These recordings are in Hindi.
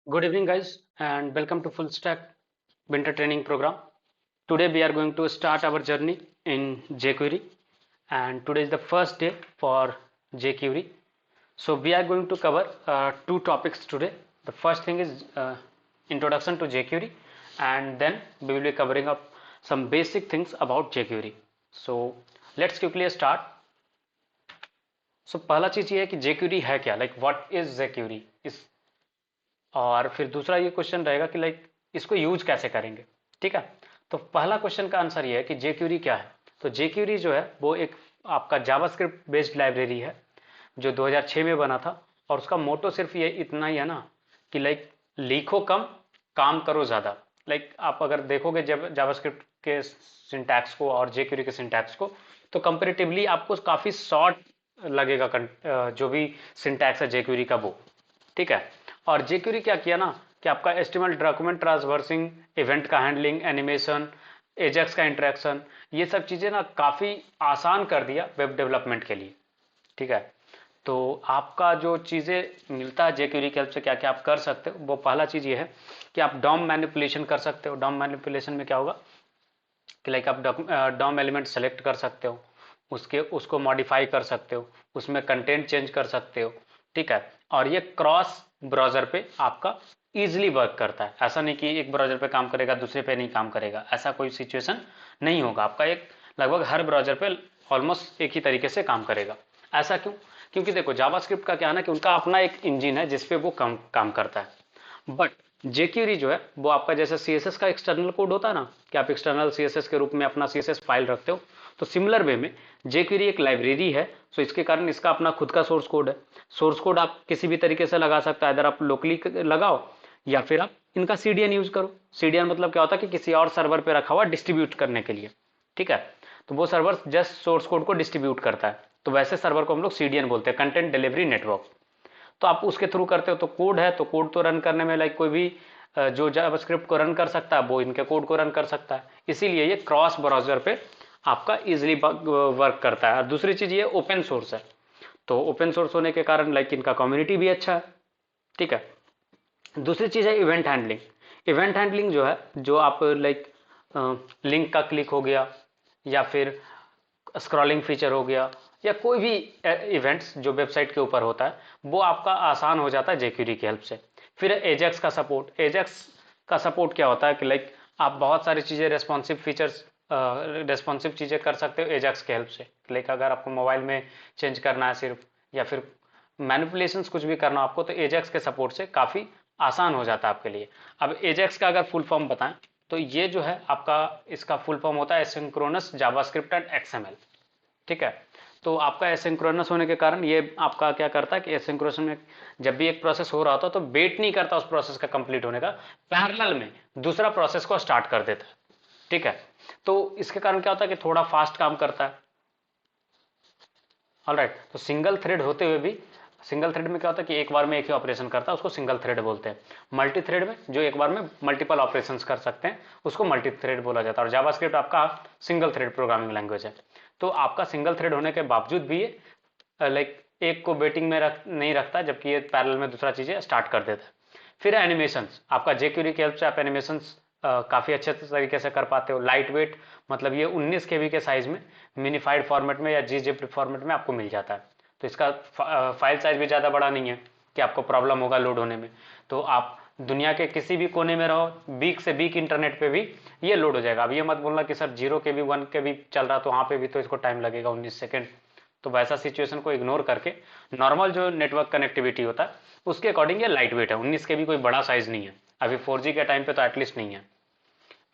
Good evening, guys, and welcome to Full Stack Winter Training Program. Today, we are going to start our journey in jQuery, and today is the first day for jQuery. So, we are going to cover two topics today. The first thing is introduction to jQuery, and then we will be covering up some basic things about jQuery. So, let's quickly start. So, पहला चीज ये है कि jQuery है क्या, like what is jQuery इस और फिर दूसरा ये क्वेश्चन रहेगा कि लाइक इसको यूज कैसे करेंगे। ठीक है, तो पहला क्वेश्चन का आंसर ये है कि jQuery क्या है। तो jQuery जो है वो एक आपका जावास्क्रिप्ट बेस्ड लाइब्रेरी है जो 2006 में बना था, और उसका मोटो सिर्फ ये इतना ही है ना कि लाइक लिखो कम काम करो ज़्यादा। लाइक आप अगर देखोगे जब जावास्क्रिप्ट के सिंटैक्स को और jQuery के सिंटैक्स को, तो कंपेरेटिवली आपको काफ़ी शॉर्ट लगेगा जो भी सिंटैक्स है jQuery का वो। ठीक है, और jQuery क्या किया ना कि आपका एचटीएमएल डॉक्यूमेंट ट्रांसवर्सिंग, इवेंट का हैंडलिंग, एनिमेशन, एजेक्स का इंटरेक्शन, ये सब चीज़ें ना काफ़ी आसान कर दिया वेब डेवलपमेंट के लिए। ठीक है, तो आपका जो चीज़ें मिलता है jQuery की हेल्प से क्या क्या आप कर सकते हो, वो पहला चीज़ ये है कि आप डॉम मैनिपुलेशन कर सकते हो। डॉम मैनिपुलेशन में क्या होगा कि लाइक आप डॉम एलिमेंट सेलेक्ट कर सकते हो, उसको मॉडिफाई कर सकते हो, उसमें कंटेंट चेंज कर सकते हो। ठीक है, और ये क्रॉस ब्राउज़र पे आपका ईजिली वर्क करता है। ऐसा नहीं कि एक ब्राउज़र पे काम करेगा दूसरे पे नहीं काम करेगा, ऐसा कोई सिचुएशन नहीं होगा। आपका एक लगभग हर ब्राउज़र पे ऑलमोस्ट एक ही तरीके से काम करेगा। ऐसा क्यों? क्योंकि देखो जावास्क्रिप्ट का क्या है ना कि उनका अपना एक इंजन है जिसपे वो काम करता है। बट jQuery जो है वो आपका जैसे CSS का एक्सटर्नल कोड होता है ना कि आप एक्सटर्नल CSS के रूप में अपना CSS फाइल रखते हो, तो सिमिलर वे में jQuery एक लाइब्रेरी है। सो इसके कारण इसका अपना खुद का सोर्स कोड है। सोर्स कोड आप किसी भी तरीके से लगा सकता है, इधर आप लोकली लगाओ या फिर आप इनका CDN यूज करो। CDN मतलब क्या होता है कि किसी और सर्वर पे रखा हुआ डिस्ट्रीब्यूट करने के लिए। ठीक है, तो वो सर्वर जस्ट सोर्स कोड को डिस्ट्रीब्यूट करता है, तो वैसे सर्वर को हम लोग CDN बोलते हैं, कंटेंट डिलीवरी नेटवर्क। तो आप उसके थ्रू करते हो तो कोड है, तो कोड तो रन करने में लाइक कोई भी जो जावास्क्रिप्ट को रन कर सकता है वो इनके कोड को रन कर सकता है। इसीलिए ये क्रॉस ब्राउजर पे आपका इजिली वर्क करता है। और दूसरी चीज ये ओपन सोर्स है, तो ओपन सोर्स होने के कारण लाइक इनका कम्युनिटी भी अच्छा है। ठीक है, दूसरी चीज है इवेंट हैंडलिंग। इवेंट हैंडलिंग जो है, जो आप लाइक लिंक का क्लिक हो गया या फिर स्क्रॉलिंग फीचर हो गया या कोई भी इवेंट्स जो वेबसाइट के ऊपर होता है, वो आपका आसान हो जाता है jQuery की हेल्प से। फिर एजेक्स का सपोर्ट। एजेक्स का सपोर्ट क्या होता है कि लाइक आप बहुत सारी चीज़ें रेस्पॉन्सिव चीज़ें कर सकते हो एजेक्स के हेल्प से। लाइक अगर आपको मोबाइल में चेंज करना है सिर्फ, या फिर मैनिपुलेशंस कुछ भी करना आपको, तो एजेक्स के सपोर्ट से काफ़ी आसान हो जाता है आपके लिए। अब एजेक्स का अगर फुल फॉर्म बताएं तो ये जो है आपका, इसका फुल फॉर्म होता है एसिंक्रोनस जावास्क्रिप्ट एंड XML। ठीक है, तो आपका एसिंक्रोनस होने के कारण ये आपका क्या करता है कि एसिंक्रोनस में जब भी एक प्रोसेस हो रहा होता है तो वेट नहीं करता उस प्रोसेस का कंप्लीट होने का, पैरेलल में दूसरा प्रोसेस को स्टार्ट कर देता है। ठीक है, तो इसके कारण क्या होता है कि थोड़ा फास्ट काम करता है। ऑलराइट, तो सिंगल थ्रेड होते हुए भी, सिंगल थ्रेड में क्या होता है कि एक बार में एक ही ऑपरेशन करता है, उसको सिंगल थ्रेड बोलते हैं। मल्टी थ्रेड में जो एक बार में मल्टीपल ऑपरेशंस कर सकते हैं उसको मल्टी थ्रेड बोला जाता है। और जावास्क्रिप्ट आपका सिंगल थ्रेड प्रोग्रामिंग लैंग्वेज है। तो आपका सिंगल थ्रेड होने के बावजूद भी ये लाइक एक को वेटिंग में नहीं रखता, जबकि ये पैरेलल में दूसरा चीजें स्टार्ट कर देता है। फिर एनिमेशंस, आपका jQuery की हेल्प से आप एनिमेशंस काफ़ी अच्छे तरीके से कर पाते हो। लाइट वेट मतलब ये 19 KB के साइज में मिनीफाइड फॉर्मेट में या gzip फॉर्मेट में आपको मिल जाता है। तो इसका फाइल साइज भी ज़्यादा बड़ा नहीं है कि आपको प्रॉब्लम होगा लोड होने में। तो आप दुनिया के किसी भी कोने में रहो, वीक से वीक इंटरनेट पे भी ये लोड हो जाएगा। अब ये मत बोलना कि सर 0 KB 1 KB चल रहा तो वहाँ पे भी तो इसको टाइम लगेगा 19 सेकेंड। तो वैसा सिचुएशन को इग्नोर करके नॉर्मल जो नेटवर्क कनेक्टिविटी होता है उसके अकॉर्डिंग ये लाइट वेट है। 19 KB कोई बड़ा साइज नहीं है, अभी 4G के टाइम पे तो एटलीस्ट नहीं है।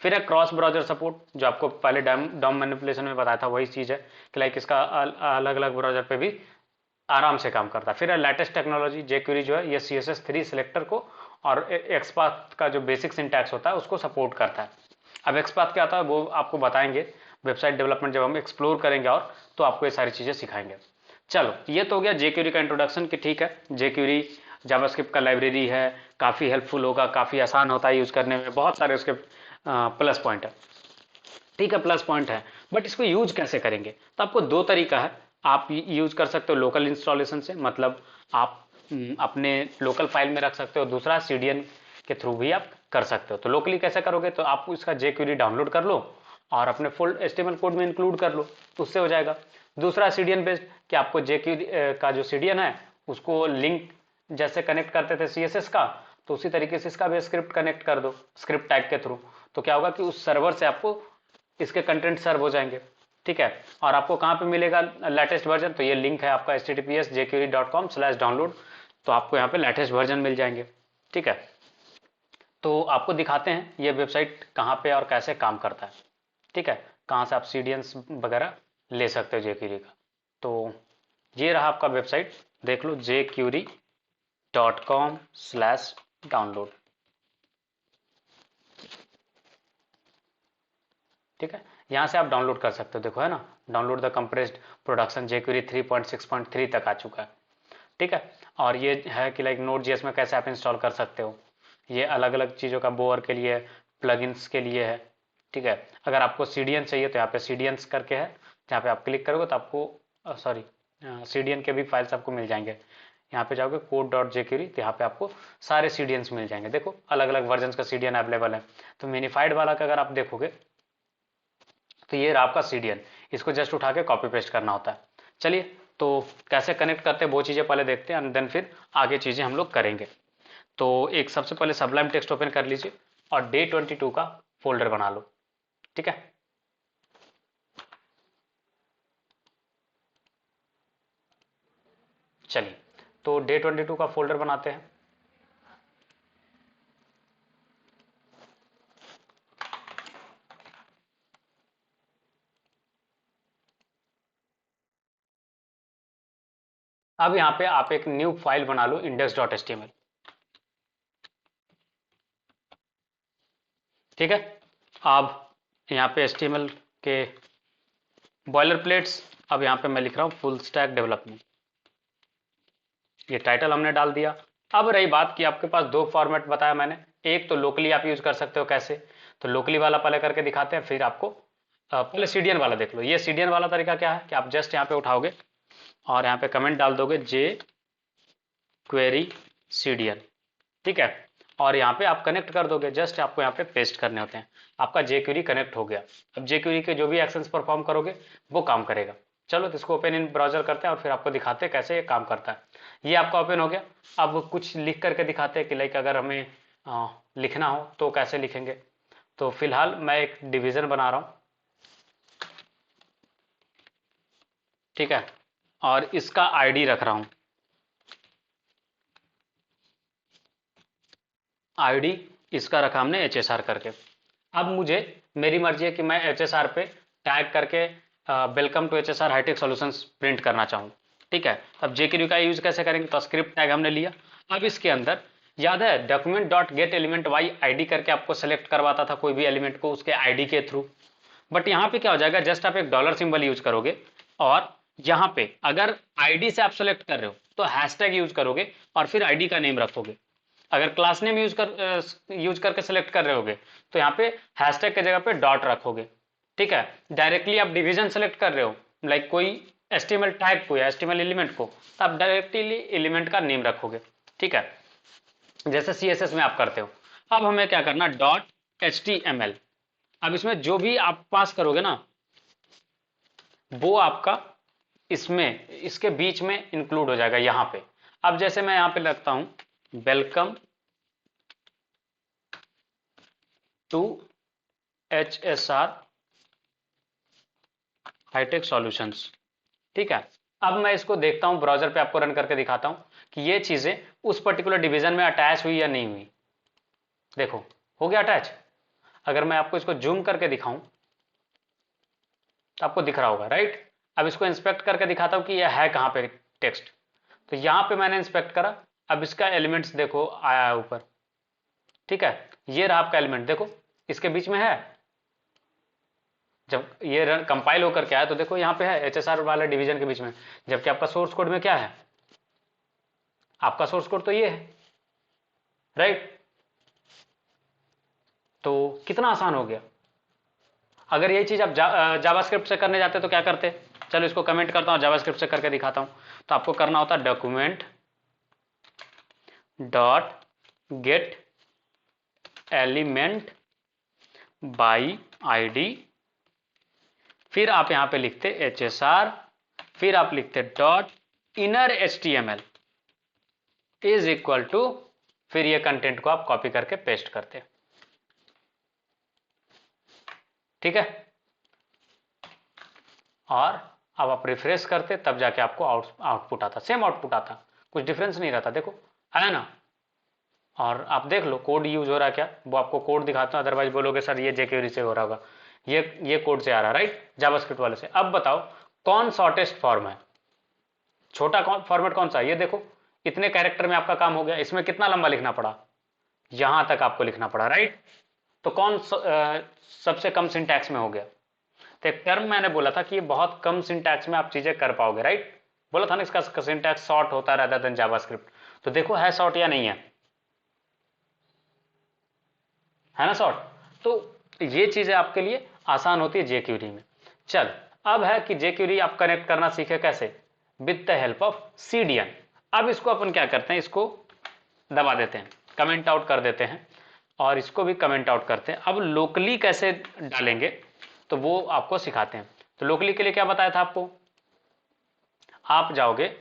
फिर है क्रॉस ब्राउजर सपोर्ट, जो आपको पहले डॉम मैनिपुलेशन में बताया था वही चीज़ है कि लाइक इसका अलग अलग ब्राउजर पे भी आराम से काम करता है। फिर है लेटेस्ट टेक्नोलॉजी। jQuery जो है ये CSS3 सिलेक्टर को और एक्सपाथ का जो बेसिक सिंटैक्स होता है उसको सपोर्ट करता है। अब एक्सपाथ क्या होता है वो आपको बताएंगे वेबसाइट डेवलपमेंट जब हम एक्सप्लोर करेंगे, और तो आपको ये सारी चीज़ें सिखाएंगे। चलो, ये तो हो गया jQuery का इंट्रोडक्शन कि ठीक है jQuery जावास्क्रिप्ट का लाइब्रेरी है, काफ़ी हेल्पफुल होगा, काफ़ी आसान होता है यूज़ करने में, बहुत सारे उसके प्लस पॉइंट है। ठीक है, प्लस पॉइंट है, बट इसको यूज कैसे करेंगे? तो आपको दो तरीका है। आप यूज कर सकते हो लोकल इंस्टॉलेशन से, मतलब आप अपने लोकल फाइल में रख सकते हो। दूसरा CDN के थ्रू भी आप कर सकते हो। तो लोकली कैसे करोगे, तो आप इसका jQuery डाउनलोड कर लो और अपने फुल HTML कोड में इंक्लूड कर लो, उससे हो जाएगा। दूसरा CDN बेस्ड, कि आपको jQuery का जो CDN है उसको लिंक जैसे कनेक्ट करते थे CSS का, तो उसी तरीके से इसका भी स्क्रिप्ट कनेक्ट कर दो स्क्रिप्ट टैग के थ्रू। तो क्या होगा कि उस सर्वर से आपको इसके कंटेंट सर्व हो जाएंगे, ठीक है। और आपको कहाँ पे मिलेगा लेटेस्ट वर्जन, तो ये लिंक है आपका https://jQuery.com/download, तो आपको यहाँ पे लेटेस्ट वर्जन मिल जाएंगे, ठीक है। तो आपको दिखाते हैं ये वेबसाइट कहाँ पे और कैसे काम करता है, ठीक है, कहाँ से आप CDNs वगैरह ले सकते हो jQuery का। तो ये रहा आपका वेबसाइट, देख लो jQuery.com/download, ठीक है। यहाँ से आप डाउनलोड कर सकते हो, देखो है ना, download the compressed production jQuery 3.6.3 तक आ चुका है, ठीक है। और ये है कि लाइक Node.js में कैसे आप इंस्टॉल कर सकते हो, ये अलग अलग चीज़ों का बोअर के लिए, प्लगइन्स के लिए है, ठीक है। अगर आपको CDN चाहिए तो यहाँ पे CDNs करके है, जहाँ पे आप क्लिक करोगे तो आपको CDN के भी फाइल्स आपको मिल जाएंगे। यहाँ पे जाओगे code.jQuery, तो यहाँ पे आपको सारे CDNs मिल जाएंगे, देखो अलग अलग वर्जन का CDN अवेलेबल है। तो मिनिफाइड वाला का अगर आप देखोगे तो ये आपका CDN, इसको जस्ट उठा के कॉपी पेस्ट करना होता है। चलिए, तो कैसे कनेक्ट करते हैं वो चीज़ें पहले देखते हैं, एंड देन फिर आगे चीज़ें हम लोग करेंगे। तो एक सबसे पहले सबलाइम टेक्स्ट ओपन कर लीजिए और डे 22 का फोल्डर बना लो, ठीक है। चलिए, तो डे 22 का फोल्डर बनाते हैं। अब यहाँ पे आप एक न्यू फाइल बना लो index.html, ठीक है। अब यहाँ पे HTML के बॉयलर प्लेट्स, अब यहाँ पे मैं लिख रहा हूँ फुल स्टैक डेवलपमेंट, ये टाइटल हमने डाल दिया। अब रही बात कि आपके पास दो फॉर्मेट बताया मैंने, एक तो लोकली आप यूज कर सकते हो, कैसे, तो लोकली वाला पहले करके दिखाते हैं, फिर आपको पहले CDN वाला देख लो। ये CDN वाला तरीका क्या है कि आप जस्ट यहाँ पे उठाओगे और यहाँ पे कमेंट डाल दोगे jQuery CDN, ठीक है, और यहाँ पे आप कनेक्ट कर दोगे, जस्ट आपको यहाँ पे पेस्ट करने होते हैं, आपका jQuery कनेक्ट हो गया। अब jQuery के जो भी एक्शंस परफॉर्म करोगे वो काम करेगा। चलो, तो इसको ओपन इन ब्राउजर करते हैं और फिर आपको दिखाते हैं कैसे ये काम करता है। ये आपका ओपन हो गया। अब कुछ लिख करके दिखाते हैं कि लाइक अगर हमें लिखना हो तो कैसे लिखेंगे। तो फिलहाल मैं एक डिवीजन बना रहा हूँ, ठीक है, और इसका ID रख रहा हूँ, ID इसका रखा हमने HSR करके। अब मुझे, मेरी मर्जी है कि मैं HSR पे टैग करके welcome to HSR hi tech solutions print करना चाहूँ, ठीक है। अब jQuery का यूज कैसे करेंगे, तो स्क्रिप्ट टैग हमने लिया। अब इसके अंदर याद है document dot get element Y ID करके आपको सेलेक्ट करवाता था कोई भी एलिमेंट को उसके ID के थ्रू, बट यहाँ पे क्या हो जाएगा, जस्ट आप एक डॉलर सिंबल यूज करोगे और यहाँ पे अगर ID से आप सेलेक्ट कर रहे हो तो हैशटैग यूज करोगे और फिर ID का नेम रखोगे। अगर क्लास नेम यूज करके सेलेक्ट कर रहे होगे तो यहाँ पे हैशटैग की जगह पे डॉट रखोगे, ठीक है। डायरेक्टली आप डिवीजन सेलेक्ट कर रहे हो, लाइक कोई HTML टैग को या HTML एलिमेंट को, तो आप डायरेक्टली एलिमेंट का नेम रखोगे, ठीक है, जैसे CSS में आप करते हो। अब हमें क्या करना, .html। अब इसमें जो भी आप पास करोगे ना वो आपका इसमें इसके बीच में इंक्लूड हो जाएगा यहाँ पे। अब जैसे मैं यहाँ पे लगता हूं welcome to HSR hi tech solutions, ठीक है। अब मैं इसको देखता हूं ब्राउजर पे, आपको रन करके दिखाता हूं कि ये चीजें उस पर्टिकुलर डिवीजन में अटैच हुई या नहीं हुई। देखो हो गया अटैच। अगर मैं आपको इसको जूम करके दिखाऊं तो आपको दिख रहा होगा, राइट। अब इसको इंस्पेक्ट करके दिखाता हूं कि यह है कहां पे टेक्स्ट। तो यहां पे मैंने इंस्पेक्ट करा, अब इसका एलिमेंट्स देखो आया है ऊपर, ठीक है। ये रहा आपका एलिमेंट, देखो इसके बीच में है। जब ये रन कंपाइल होकर के आया तो देखो यहाँ पे है HSR वाले डिवीजन के बीच में, जबकि आपका सोर्स कोड में क्या है, आपका सोर्स कोड तो ये है, राइट। तो कितना आसान हो गया। अगर यही चीज आप जावास्क्रिप्ट से करने जाते तो क्या करते, चलो इसको कमेंट करता हूँ, जावास्क्रिप्ट से करके दिखाता हूँ। तो आपको करना होता document dot get element by ID, फिर आप यहां पे लिखते HSR, फिर आप लिखते dot inner HTML is equal to, फिर ये कंटेंट को आप कॉपी करके पेस्ट करते। ठीक है, और अब आप रिफ्रेश करते तब जाके आपको आउटपुट आता, सेम आउटपुट आता, कुछ डिफरेंस नहीं रहता। देखो है ना, और आप देख लो कोड यूज हो रहा है क्या, वो आपको कोड दिखाता हूं, अदरवाइज बोलोगे सर ये jQuery से हो रहा होगा, ये कोड से आ रहा, राइट, जावास्क्रिप्ट वाले से। अब बताओ कौन शॉर्टेस्ट फॉर्म है, छोटा फॉर्मेट कौन सा है, ये देखो इतने कैरेक्टर में आपका काम हो गया, इसमें कितना लंबा लिखना पड़ा, यहां तक आपको लिखना पड़ा, राइट। तो कौन सबसे कम सिंटैक्स में हो गया, तो एक टर्म मैंने बोला था कि ये बहुत कम सिंटैक्स में आप चीजें कर पाओगे, राइट, बोला था ना इसका सिंटैक्स शॉर्ट होता रहता देन जावास्क्रिप्ट। तो देखो है शॉर्ट या नहीं है ना शॉर्ट। तो ये चीजें आपके लिए आसान होती है jQuery में। चल अब है कि jQuery आप कनेक्ट करना सीखे कैसे, with the help of CDN। अब इसको अपन क्या करते हैं, इसको दबा देते हैं, कमेंट आउट कर देते हैं, और इसको भी कमेंट आउट करते हैं। अब लोकली कैसे डालेंगे तो वो आपको सिखाते हैं। तो लोकली के लिए क्या बताया था आपको, आप जाओगे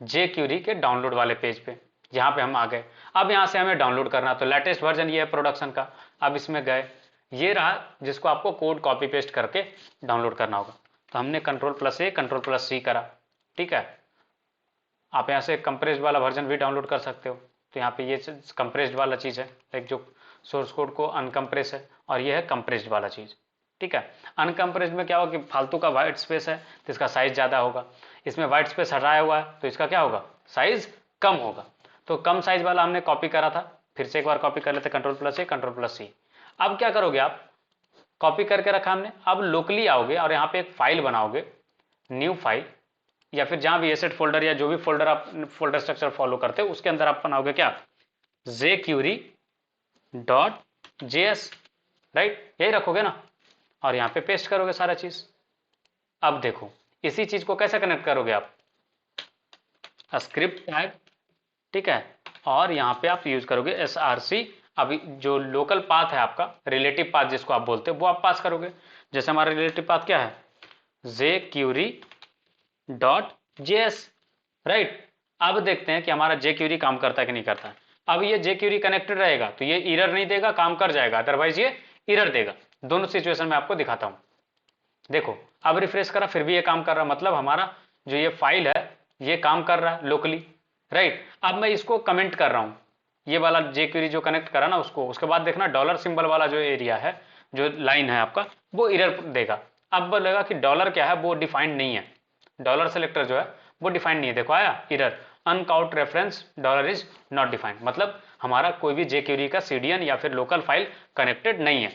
jQuery के डाउनलोड वाले पेज पे, यहाँ पे हम आ गए। अब यहाँ से हमें डाउनलोड करना, तो लेटेस्ट वर्जन ये है प्रोडक्शन का। अब इसमें गए, ये रहा जिसको आपको कोड कॉपी पेस्ट करके डाउनलोड करना होगा। तो हमने Ctrl+A Ctrl+C करा, ठीक है। आप यहाँ से कंप्रेस्ड वाला वर्जन भी डाउनलोड कर सकते हो। तो यहाँ पे ये कंप्रेस्ड वाला चीज़ है, एक जो सोर्स कोड को अनकम्प्रेस है, और ये है कंप्रेस्ड वाला चीज़, ठीक है। अनकम्प्रेस्ड में क्या होगा कि फालतू का वाइट स्पेस है तो इसका साइज ज़्यादा होगा, इसमें वाइट स्पेस हटाया हुआ है तो इसका क्या होगा, साइज कम होगा। तो कम साइज वाला हमने कॉपी करा था, फिर से एक बार कॉपी कर लेते, Ctrl+A Ctrl+C। अब क्या करोगे आप, कॉपी करके रखा हमने, अब लोकली आओगे और यहाँ पे एक फाइल बनाओगे, न्यू फाइल, या फिर जहां भी एसेट फोल्डर या जो भी फोल्डर आप फोल्डर स्ट्रक्चर फॉलो करते हो उसके अंदर आप बनाओगे क्या, jQuery.js, राइट, यही रखोगे ना, और यहाँ पे पेस्ट करोगे सारा चीज। अब देखो इसी चीज को कैसे कनेक्ट करोगे आप, स्क्रिप्ट टैग, ठीक है, और यहाँ पे आप यूज करोगे src। अभी जो लोकल पाथ है आपका, रिलेटिव पाथ जिसको आप बोलते हो, वो आप पास करोगे। जैसे हमारा रिलेटिव पाथ क्या है, jQuery.js, राइट। अब देखते हैं कि हमारा jQuery काम करता है कि नहीं करता है। अब ये jQuery कनेक्टेड रहेगा तो ये एरर नहीं देगा, काम कर जाएगा, अदरवाइज ये एरर देगा। दोनों सिचुएशन में आपको दिखाता हूं। देखो अब रिफ्रेश करा, फिर भी ये काम कर रहा, मतलब हमारा जो ये फाइल है ये काम कर रहा है लोकली, राइट। अब मैं इसको कमेंट कर रहा हूं, ये वाला jQuery जो कनेक्ट करा ना उसको, उसके बाद देखना डॉलर सिंबल वाला जो एरिया है, जो लाइन है आपका, वो एरर देगा। अब बोलेगा कि डॉलर क्या है, वो डिफाइंड नहीं है, डॉलर सेलेक्टर जो है वो डिफाइंड नहीं है। देखो आया error, uncount reference dollar is not defined, मतलब हमारा कोई भी jQuery का CDN या फिर लोकल फाइल कनेक्टेड नहीं है।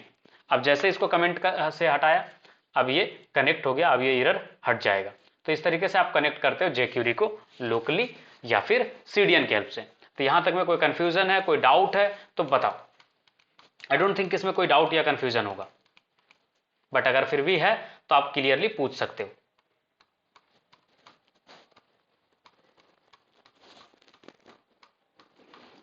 अब जैसे इसको कमेंट से हटाया, अब ये कनेक्ट हो गया, अब ये एरर हट जाएगा। तो इस तरीके से आप कनेक्ट करते हो jQuery को लोकली या फिर CDN के हेल्प से। तो यहां तक में कोई कंफ्यूजन है, कोई डाउट है तो बताओ। आई डोंट थिंक इसमें कोई डाउट या कंफ्यूजन होगा, बट अगर फिर भी है तो आप क्लियरली पूछ सकते हो।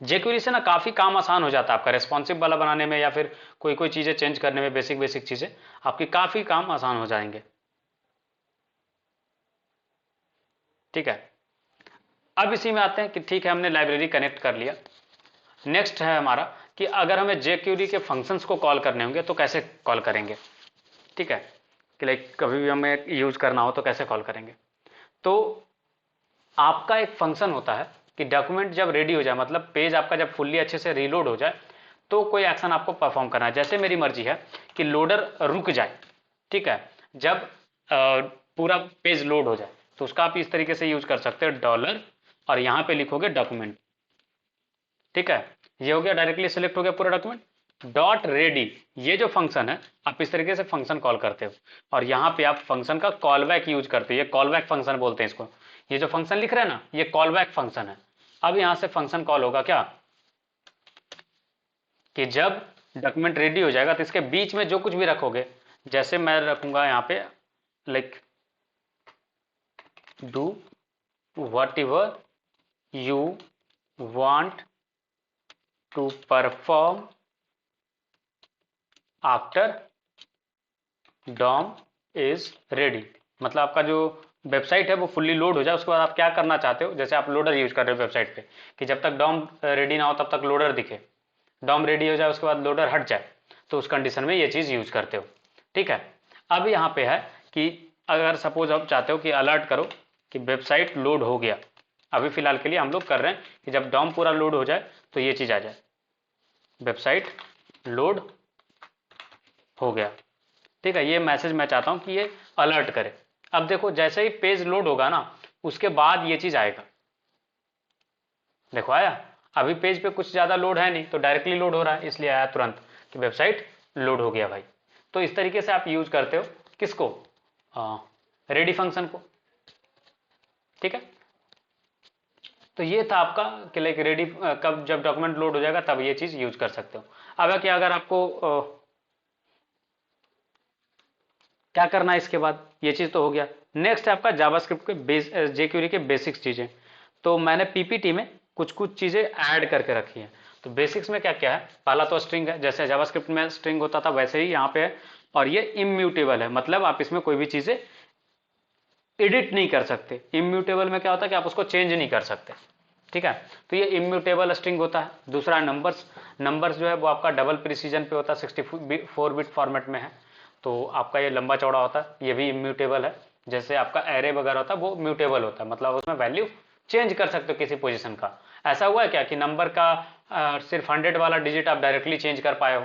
jQuery से ना काफी काम आसान हो जाता है आपका, रेस्पॉन्सिव वाला बनाने में या फिर कोई कोई चीजें चेंज करने में, बेसिक बेसिक चीजें आपकी काफी काम आसान हो जाएंगे, ठीक है। अब इसी में आते हैं कि ठीक है हमने लाइब्रेरी कनेक्ट कर लिया। नेक्स्ट है हमारा कि अगर हमें jQuery के फंक्शंस को कॉल करने होंगे तो कैसे कॉल करेंगे, ठीक है, कि लाइक कभी भी हमें यूज करना हो तो कैसे कॉल करेंगे। तो आपका एक फंक्शन होता है कि डॉक्यूमेंट जब रेडी हो जाए, मतलब पेज आपका जब फुल्ली अच्छे से रीलोड हो जाए, तो कोई एक्शन आपको परफॉर्म करना है। जैसे मेरी मर्जी है कि लोडर रुक जाए, ठीक है, जब पूरा पेज लोड हो जाए, तो उसका आप इस तरीके से यूज कर सकते हो डॉलर, और यहां पे लिखोगे डॉक्यूमेंट, ठीक है, ये हो गया, डायरेक्टली सिलेक्ट हो गया पूरा डॉक्यूमेंट। डॉट रेडी, ये जो फंक्शन है आप इस तरीके से फंक्शन कॉल करते हो, और यहाँ पे आप फंक्शन का कॉल बैक यूज करते हो, ये कॉल बैक फंक्शन बोलते हैं इसको। ये जो फंक्शन लिख रहे हैं ना, ये कॉल बैक फंक्शन है। अब यहां से फंक्शन कॉल होगा क्या, कि जब डॉक्यूमेंट रेडी हो जाएगा तो इसके बीच में जो कुछ भी रखोगे, जैसे मैं रखूंगा यहाँ पे like do whatever you want to perform after DOM is ready, मतलब आपका जो वेबसाइट है वो फुल्ली लोड हो जाए, उसके बाद आप क्या करना चाहते हो, जैसे आप लोडर यूज कर रहे हो वेबसाइट पे कि जब तक DOM रेडी ना हो तब तक लोडर दिखे, DOM रेडी हो जाए उसके बाद लोडर हट जाए, तो उस कंडीशन में ये चीज़ यूज करते हो। ठीक है, अब यहाँ पे है कि अगर सपोज आप चाहते हो कि अलर्ट करो कि वेबसाइट लोड हो गया, अभी फिलहाल के लिए हम लोग कर रहे हैं कि जब DOM पूरा लोड हो जाए तो ये चीज़ आ जाए, वेबसाइट लोड हो गया। ठीक है, ये मैसेज मैं चाहता हूं कि ये अलर्ट करे। अब देखो जैसे ही पेज लोड होगा ना उसके बाद ये चीज आएगा, देखो आया, अभी पेज पे कुछ ज्यादा लोड है नहीं तो डायरेक्टली लोड हो रहा है, इसलिए आया तुरंत कि वेबसाइट लोड हो गया भाई। तो इस तरीके से आप यूज करते हो किसको, रेडी फंक्शन को। ठीक है, तो ये था आपका कि लाइक रेडी, कब जब डॉक्यूमेंट लोड हो जाएगा तब ये चीज यूज कर सकते हो। अब क्या अगर आपको क्या करना है इसके बाद, ये चीज तो हो गया। नेक्स्ट है आपका जावास्क्रिप्ट के जेक्यूरी के बेसिक्स चीजें। तो मैंने पीपीटी में कुछ कुछ चीजें ऐड करके रखी हैं। तो बेसिक्स में क्या क्या है, पहला तो स्ट्रिंग है, जैसे जावास्क्रिप्ट में स्ट्रिंग होता था वैसे ही यहाँ पे है, और ये इम्यूटेबल है, मतलब आप इसमें कोई भी चीजें एडिट नहीं कर सकते। इम्यूटेबल में क्या होता है कि आप उसको चेंज नहीं कर सकते। ठीक है, तो ये इम्यूटेबल स्ट्रिंग होता है। दूसरा नंबर्स, नंबर्स जो है वो आपका डबल प्रिसीजन पे होता है, 64 बिट फॉर्मेट में है, तो आपका ये लंबा चौड़ा होता है, ये भी इम्यूटेबल है। जैसे आपका एरे वगैरह होता है वो म्यूटेबल होता है, मतलब उसमें वैल्यू चेंज कर सकते हो किसी पोजीशन का। ऐसा हुआ है क्या कि नंबर का सिर्फ 100 वाला डिजिट आप डायरेक्टली चेंज कर पाए हो,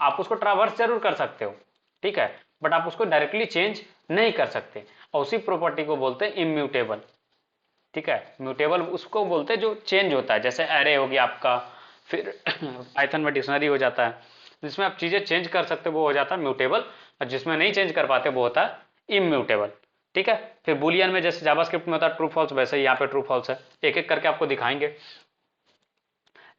आप उसको ट्रावर्स जरूर कर सकते हो, ठीक है, बट आप उसको डायरेक्टली चेंज नहीं कर सकते, और उसी प्रॉपर्टी को बोलते हैं इम्यूटेबल। ठीक है, म्यूटेबल उसको बोलते हैं जो चेंज होता है, जैसे एरे हो गया आपका, फिर पाइथन में डिक्शनरी हो जाता है, जिसमें आप चीजें चेंज कर सकते हो वो हो जाता है म्यूटेबल, और जिसमें नहीं चेंज कर पाते वो होता है इम्यूटेबल। ठीक है, फिर बुलियन में जैसे जावास्क्रिप्ट में होता है ट्रू फॉल्स, वैसे ही यहाँ पे ट्रू फॉल्स है, एक एक करके आपको दिखाएंगे।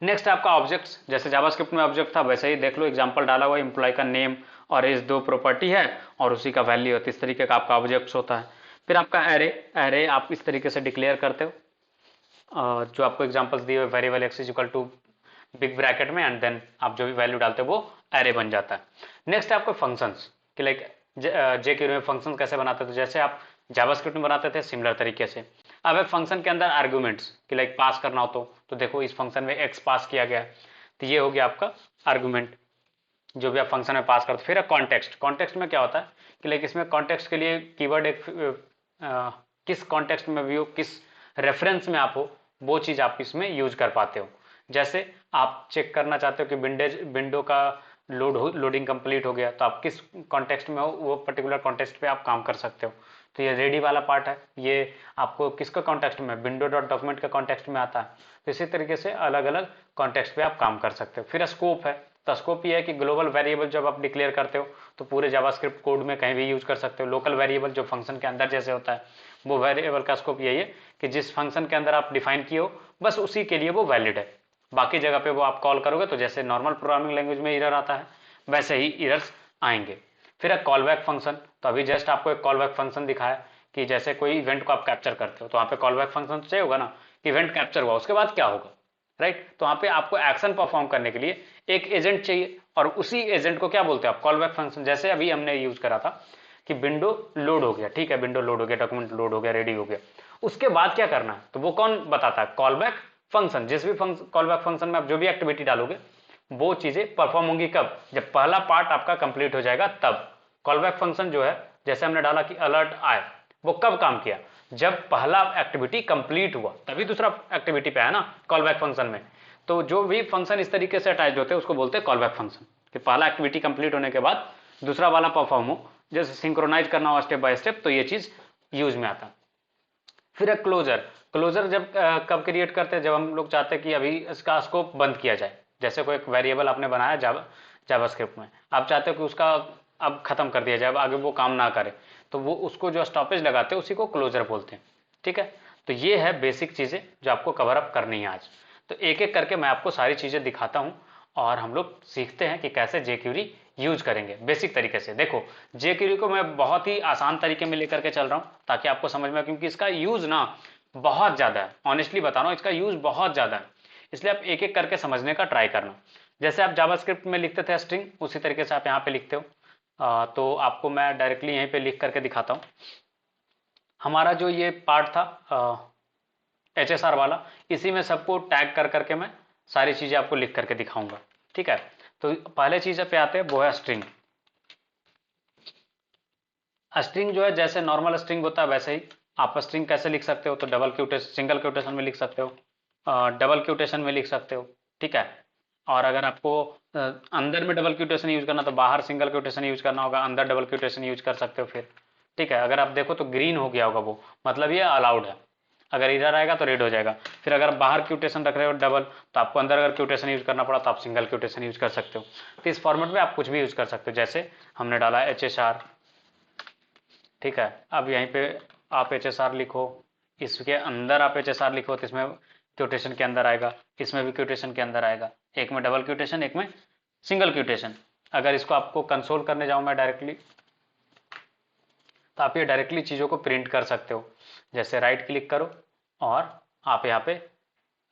नेक्स्ट है आपका ऑब्जेक्ट्स, जैसे जावास्क्रिप्ट में ऑब्जेक्ट था वैसे ही देख लो, एग्जांपल डाला हुआ, एम्प्लॉय का नेम और एज दो प्रॉपर्टी है और उसी का वैल्यू होती है, इस तरीके का आपका ऑब्जेक्ट्स होता है। फिर आपका एरे, एरे आप इस तरीके से डिक्लेयर करते हो, जो आपको एग्जांपल्स दिए हुए, variable x is equal to big bracket में, एंड देन आप जो भी वैल्यू डालते हो वो एरे बन जाता है। नेक्स्ट है आपको फंक्शंस कि लाइक जेक्यूरी में फंक्शन कैसे बनाते थे, जैसे आप जावास्क्रिप्ट में बनाते थे सिमिलर तरीके से। अब एक फंक्शन के अंदर आर्गुमेंट्स कि लाइक पास करना हो तो देखो इस फंक्शन में एक्स पास किया गया है, तो ये हो गया आपका आर्गुमेंट जो भी आप फंक्शन में पास करते हो। फिर कॉन्टेक्स्ट, कॉन्टेक्स्ट में क्या होता है कि लाइक इसमें कॉन्टेक्स्ट के लिए कीवर्ड एक किस कॉन्टेक्स्ट में भी हो, किस रेफरेंस में आप हो, वो चीज आप इसमें यूज कर पाते हो। जैसे आप चेक करना चाहते हो कि विंडो का लोडिंग कंप्लीट हो गया, तो आप किस कॉन्टेक्स्ट में हो वो पर्टिकुलर कॉन्टेक्स्ट पे आप काम कर सकते हो। तो ये रेडी वाला पार्ट है, ये आपको किसका कॉन्टेक्स्ट में, विंडो डॉट डॉक्यूमेंट के कॉन्टेक्स्ट में आता है। तो इसी तरीके से अलग अलग कॉन्टेक्स्ट पे आप काम कर सकते हो। फिर स्कोप है, तो स्कोप ये है कि ग्लोबल वेरिएबल जब आप डिक्लेयर करते हो तो पूरे जावास्क्रिप्ट कोड में कहीं भी यूज कर सकते हो। लोकल वेरिएबल जो फंक्शन के अंदर जैसे होता है, वो वेरिएबल का स्कोप यही है कि जिस फंक्शन के अंदर आप डिफाइन किए हो बस उसी के लिए वो वैलिड है, बाकी जगह पे वो आप कॉल करोगे तो जैसे नॉर्मल प्रोग्रामिंग लैंग्वेज में एरर आता है वैसे ही एरर्स आएंगे। फिर एक कॉल बैक फंक्शन, तो अभी जस्ट आपको एक कॉल बैक फंक्शन दिखाया कि जैसे कोई इवेंट को आप कैप्चर करते हो तो वहाँ पे कॉल बैक फंक्शन तो चाहिए होगा ना, कि इवेंट कैप्चर हुआ उसके बाद क्या होगा, राइट। तो वहाँ पे आपको एक्शन परफॉर्म करने के लिए एक एजेंट चाहिए, और उसी एजेंट को क्या बोलते हैं आप, कॉल बैक फंक्शन। जैसे अभी हमने यूज करा था कि विंडो लोड हो गया, ठीक है, विंडो लोड हो गया, डॉक्यूमेंट लोड हो गया, रेडी हो गया, उसके बाद क्या करना है तो वो कौन बताता है, कॉल बैक फंक्शन। जिस भी कॉल बैक फंक्शन में आप जो भी एक्टिविटी डालोगे वो चीजें परफॉर्म होंगी कब, जब पहला पार्ट आपका कंप्लीट हो जाएगा तब। कॉल बैक फंक्शन जो है, जैसे हमने डाला कि अलर्ट आए, वो कब काम किया, जब पहला एक्टिविटी कंप्लीट हुआ तभी दूसरा एक्टिविटी पे है ना कॉल बैक फंक्शन में। तो जो भी फंक्शन इस तरीके से अटैच होते हैं उसको बोलते हैं कॉल बैक फंक्शन, कि पहला एक्टिविटी कंप्लीट होने के बाद दूसरा वाला परफॉर्म हो, जैसे सिंक्रोनाइज करना हो स्टेप बाय स्टेप, तो ये चीज यूज में आता है। फिर एक क्लोजर, क्लोजर जब कब क्रिएट करते हैं, जब हम लोग चाहते हैं कि अभी इसका स्कोप बंद किया जाए। जैसे कोई एक वेरिएबल आपने बनाया जावास्क्रिप्ट में, आप चाहते हो कि उसका अब खत्म कर दिया जाए, अब आगे वो काम ना करे, तो वो उसको जो स्टॉपेज लगाते हैं उसी को क्लोजर बोलते हैं। ठीक है, तो ये है बेसिक चीजें जो आपको कवर अप करनी है आज। तो एक एक करके मैं आपको सारी चीजें दिखाता हूं और हम लोग सीखते हैं कि कैसे जेक्यूरी यूज करेंगे बेसिक तरीके से। देखो जेक्यूरी को मैं बहुत ही आसान तरीके में लेकर के चल रहा हूं ताकि आपको समझ में, क्योंकि इसका यूज ना बहुत ज्यादा है, ऑनेस्टली बता रहा हूं, इसका यूज बहुत ज्यादा है। इसलिए आप एक एक करके समझने का ट्राई करना। जैसे आप जावास्क्रिप्ट में लिखते थे स्ट्रिंग, उसी तरीके से आप यहाँ पे लिखते हो। तो आपको मैं डायरेक्टली यहीं पे लिख करके दिखाता हूँ। हमारा जो ये पार्ट था HSR वाला, इसी में सबको टैग कर करके मैं सारी चीज़ें आपको लिख करके दिखाऊंगा। ठीक है, तो पहले चीज़ पे आते हैं, वो है स्ट्रिंग। स्ट्रिंग जो है जैसे नॉर्मल स्ट्रिंग होता है वैसे ही आप स्ट्रिंग कैसे लिख सकते हो, तो डबल क्यूटेशन, सिंगल क्यूटेशन में लिख सकते हो, डबल क्यूटेशन में लिख सकते हो। ठीक है, और अगर आपको अंदर में डबल क्यूटेशन यूज करना तो बाहर सिंगल क्यूटेशन यूज करना होगा, अंदर डबल क्यूटेशन यूज कर सकते हो फिर। ठीक है, अगर आप देखो तो ग्रीन हो गया होगा वो, मतलब ये अलाउड है। अगर इधर आएगा तो रेड हो जाएगा। फिर अगर बाहर क्यूटेशन रख रहे हो डबल, तो आपको अंदर अगर क्यूटेशन यूज करना पड़ा तो आप सिंगल क्यूटेशन यूज कर सकते हो। तो इस फॉर्मेट में आप कुछ भी यूज कर सकते हो, जैसे हमने डाला HSR। ठीक है, अब यहीं पे आप HSR लिखो, इसके अंदर आप HSR लिखो तो इसमें क्यूटेशन के अंदर आएगा, इसमें भी क्यूटेशन के अंदर आएगा, एक में डबल क्यूटेशन एक में सिंगल क्यूटेशन। अगर इसको आपको कंसोल करने जाऊं मैं डायरेक्टली, तो आप ये डायरेक्टली चीज़ों को प्रिंट कर सकते हो। जैसे राइट क्लिक करो और आप यहाँ पे